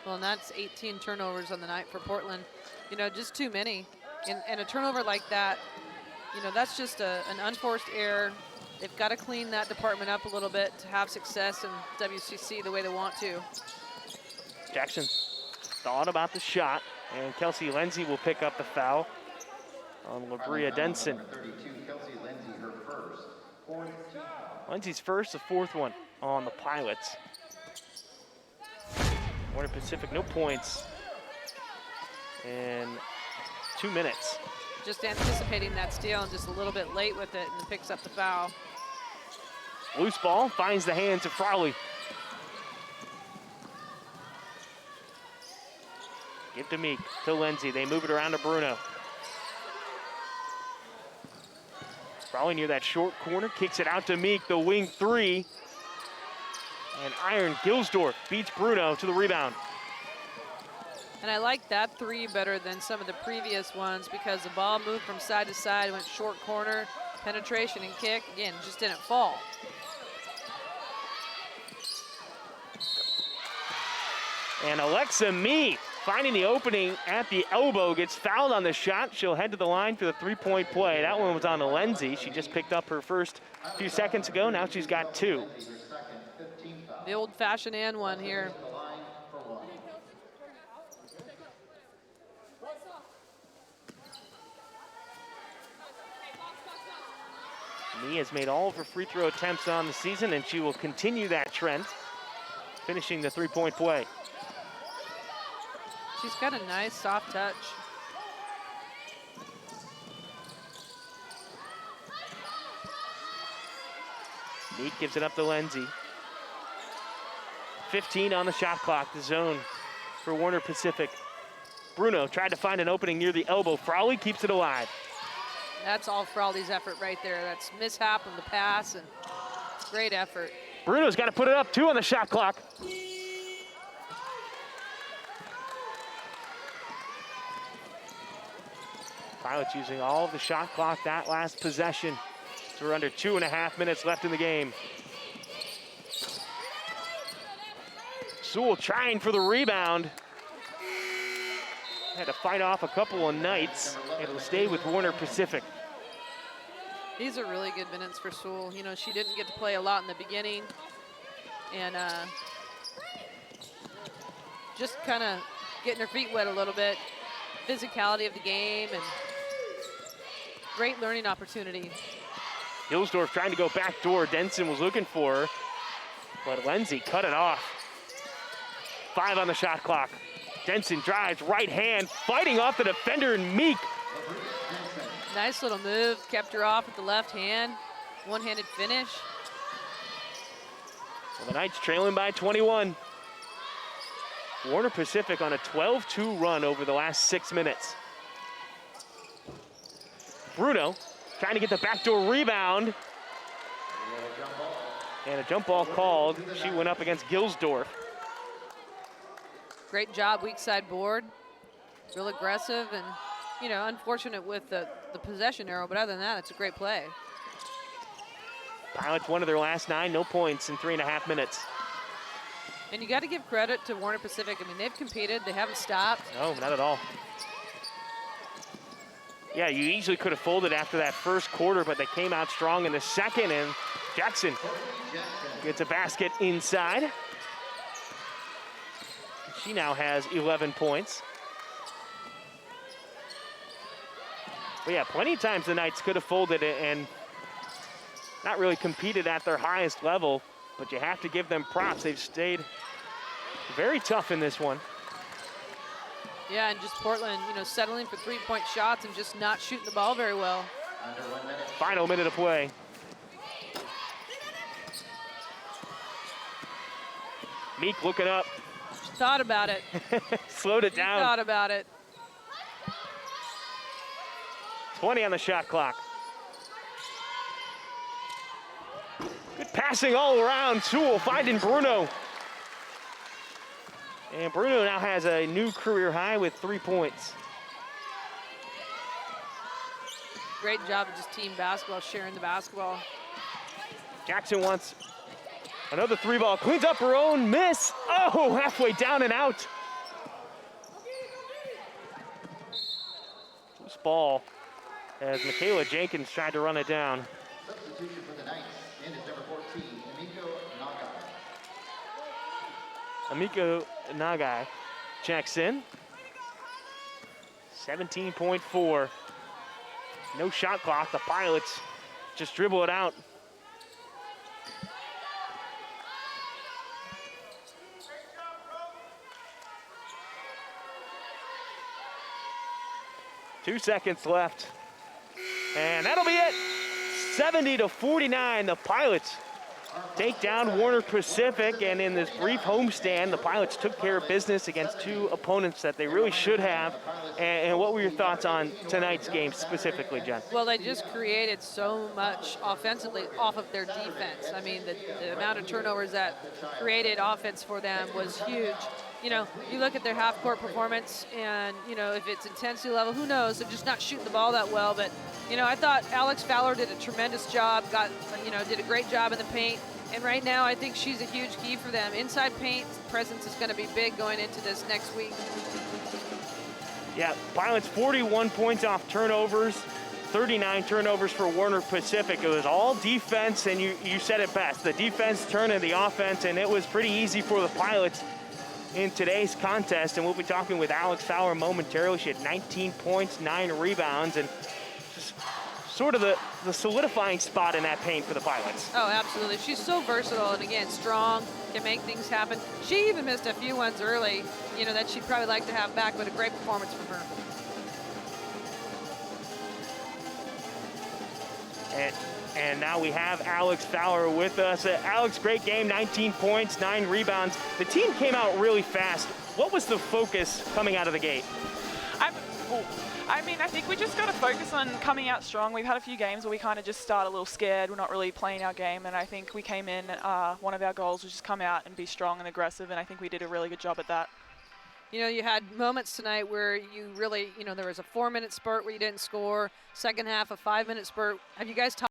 Well, and that's 18 turnovers on the night for Portland. You know, just too many. And a turnover like that, you know, that's just an unforced error. They've got to clean that department up a little bit to have success in WCC the way they want to.
Jackson thought about the shot, and Kelsey Lindsay will pick up the foul on Labria Denson. Lindsay's first, the fourth one on the Pilots. Warner Pacific, no points in 2 minutes.
Just anticipating that steal and just a little bit late with it, and picks up the foul.
Loose ball finds the hands of Frawley. Give to Meek, to Lindsay. They move it around to Bruno. Frawley near that short corner, kicks it out to Meek, the wing three. And Iron Gilsdorf beats Bruno to the rebound.
And I like that three better than some of the previous ones because the ball moved from side to side, went short corner, penetration and kick. Again, just didn't fall.
And Alexa Mee finding the opening at the elbow, gets fouled on the shot. She'll head to the line for the three-point play. That one was on Lindsay. She just picked up her first a few seconds ago. Now she's got two.
The old-fashioned and one here.
Mee has made all of her free throw attempts on the season, and she will continue that trend, finishing the three-point play.
She's got a nice soft touch.
Meek gives it up to Lindsay. 15 on the shot clock, the zone for Warner Pacific. Bruno tried to find an opening near the elbow. Frawley keeps it alive.
That's all Frawley's effort right there. That's mishap on the pass and great effort.
Bruno's got to put it up, 2 on the shot clock. Pilots using all of the shot clock that last possession. So we're under 2.5 minutes left in the game. Sewell trying for the rebound. Had to fight off a couple of Knights. It'll stay with Warner Pacific.
These are really good minutes for Sewell. You know, she didn't get to play a lot in the beginning. And just kind of getting her feet wet a little bit. Physicality of the game and great learning opportunity.
Gilsdorf trying to go back door. Denson was looking for her, but Lindsay cut it off. 5 on the shot clock. Denson drives, right hand, fighting off the defender and Meek.
Nice little move, kept her off with the left hand. One-handed finish.
Well, the Knights trailing by 21. Warner Pacific on a 12-2 run over the last 6 minutes. Bruno trying to get the backdoor rebound. And a jump ball called. She went up against Gilsdorf.
Great job, weak side board. Real aggressive and, you know, unfortunate with the possession arrow, but other than that, it's a great play.
Pilots one of their last 9, no points in 3.5 minutes.
And you got to give credit to Warner Pacific. I mean, they've competed, they haven't stopped.
No, not at all. Yeah, you easily could have folded after that first quarter, but they came out strong in the second, and Jackson gets a basket inside. She now has 11 points. But yeah, plenty of times the Knights could have folded it and not really competed at their highest level, but you have to give them props. They've stayed very tough in this one.
Yeah, and just Portland, you know, settling for three-point shots and just not shooting the ball very well.
Under 1 minute.
Final minute of play. Meek looking up.
She thought about it.
Slowed it down.
Thought about it.
20 on the shot clock. Good passing all around. Sewell finding Bruno. And Bruno now has a new career high with 3 points.
Great job of just team basketball, sharing the basketball.
Jackson wants another 3-ball. Cleans up her own miss. Oh, halfway down and out. Loose ball as Michaela Jenkins tried to run it down.
Substitution for the Knights. In is number 14,
Amiko Nagai checks in. 17.4. No shot clock. The Pilots just dribble it out. Two seconds left. And that'll be it. 70-49. The Pilots take down Warner Pacific, and in this brief homestand, the Pilots took care of business against two opponents that they really should have. And what were your thoughts on tonight's game specifically, Jen?
Well, they just created so much offensively off of their defense. I mean, the amount of turnovers that created offense for them was huge. You know, you look at their half-court performance, and, you know, if it's intensity level, who knows? They're just not shooting the ball that well. But, you know, I thought Alex Fowler did a tremendous job, did a great job in the paint. And right now, I think she's a huge key for them. Inside paint presence is going to be big going into this next week.
Yeah, Pilots 41 points off turnovers, 39 turnovers for Warner Pacific. It was all defense, and you said it best. The defense turned into the offense, and it was pretty easy for the Pilots in today's contest. And we'll be talking with Alex Fowler momentarily. She had 19 points, 9 rebounds, and just sort of the solidifying spot in that paint for the Pilots.
Oh, absolutely. She's so versatile, and again, strong, can make things happen. She even missed a few ones early, you know, that she'd probably like to have back, but a great performance from her.
And now we have Alex Fowler with us. Alex, great game, 19 points, 9 rebounds. The team came out really fast. What was the focus coming out of the gate?
I think we just got to focus on coming out strong. We've had a few games where we kind of just start a little scared. We're not really playing our game, and I think we came in, one of our goals was just come out and be strong and aggressive, and I think we did a really good job at that.
You know, you had moments tonight where you really, you know, there was a 4-minute spurt where you didn't score, second half a 5-minute spurt. Have you guys talked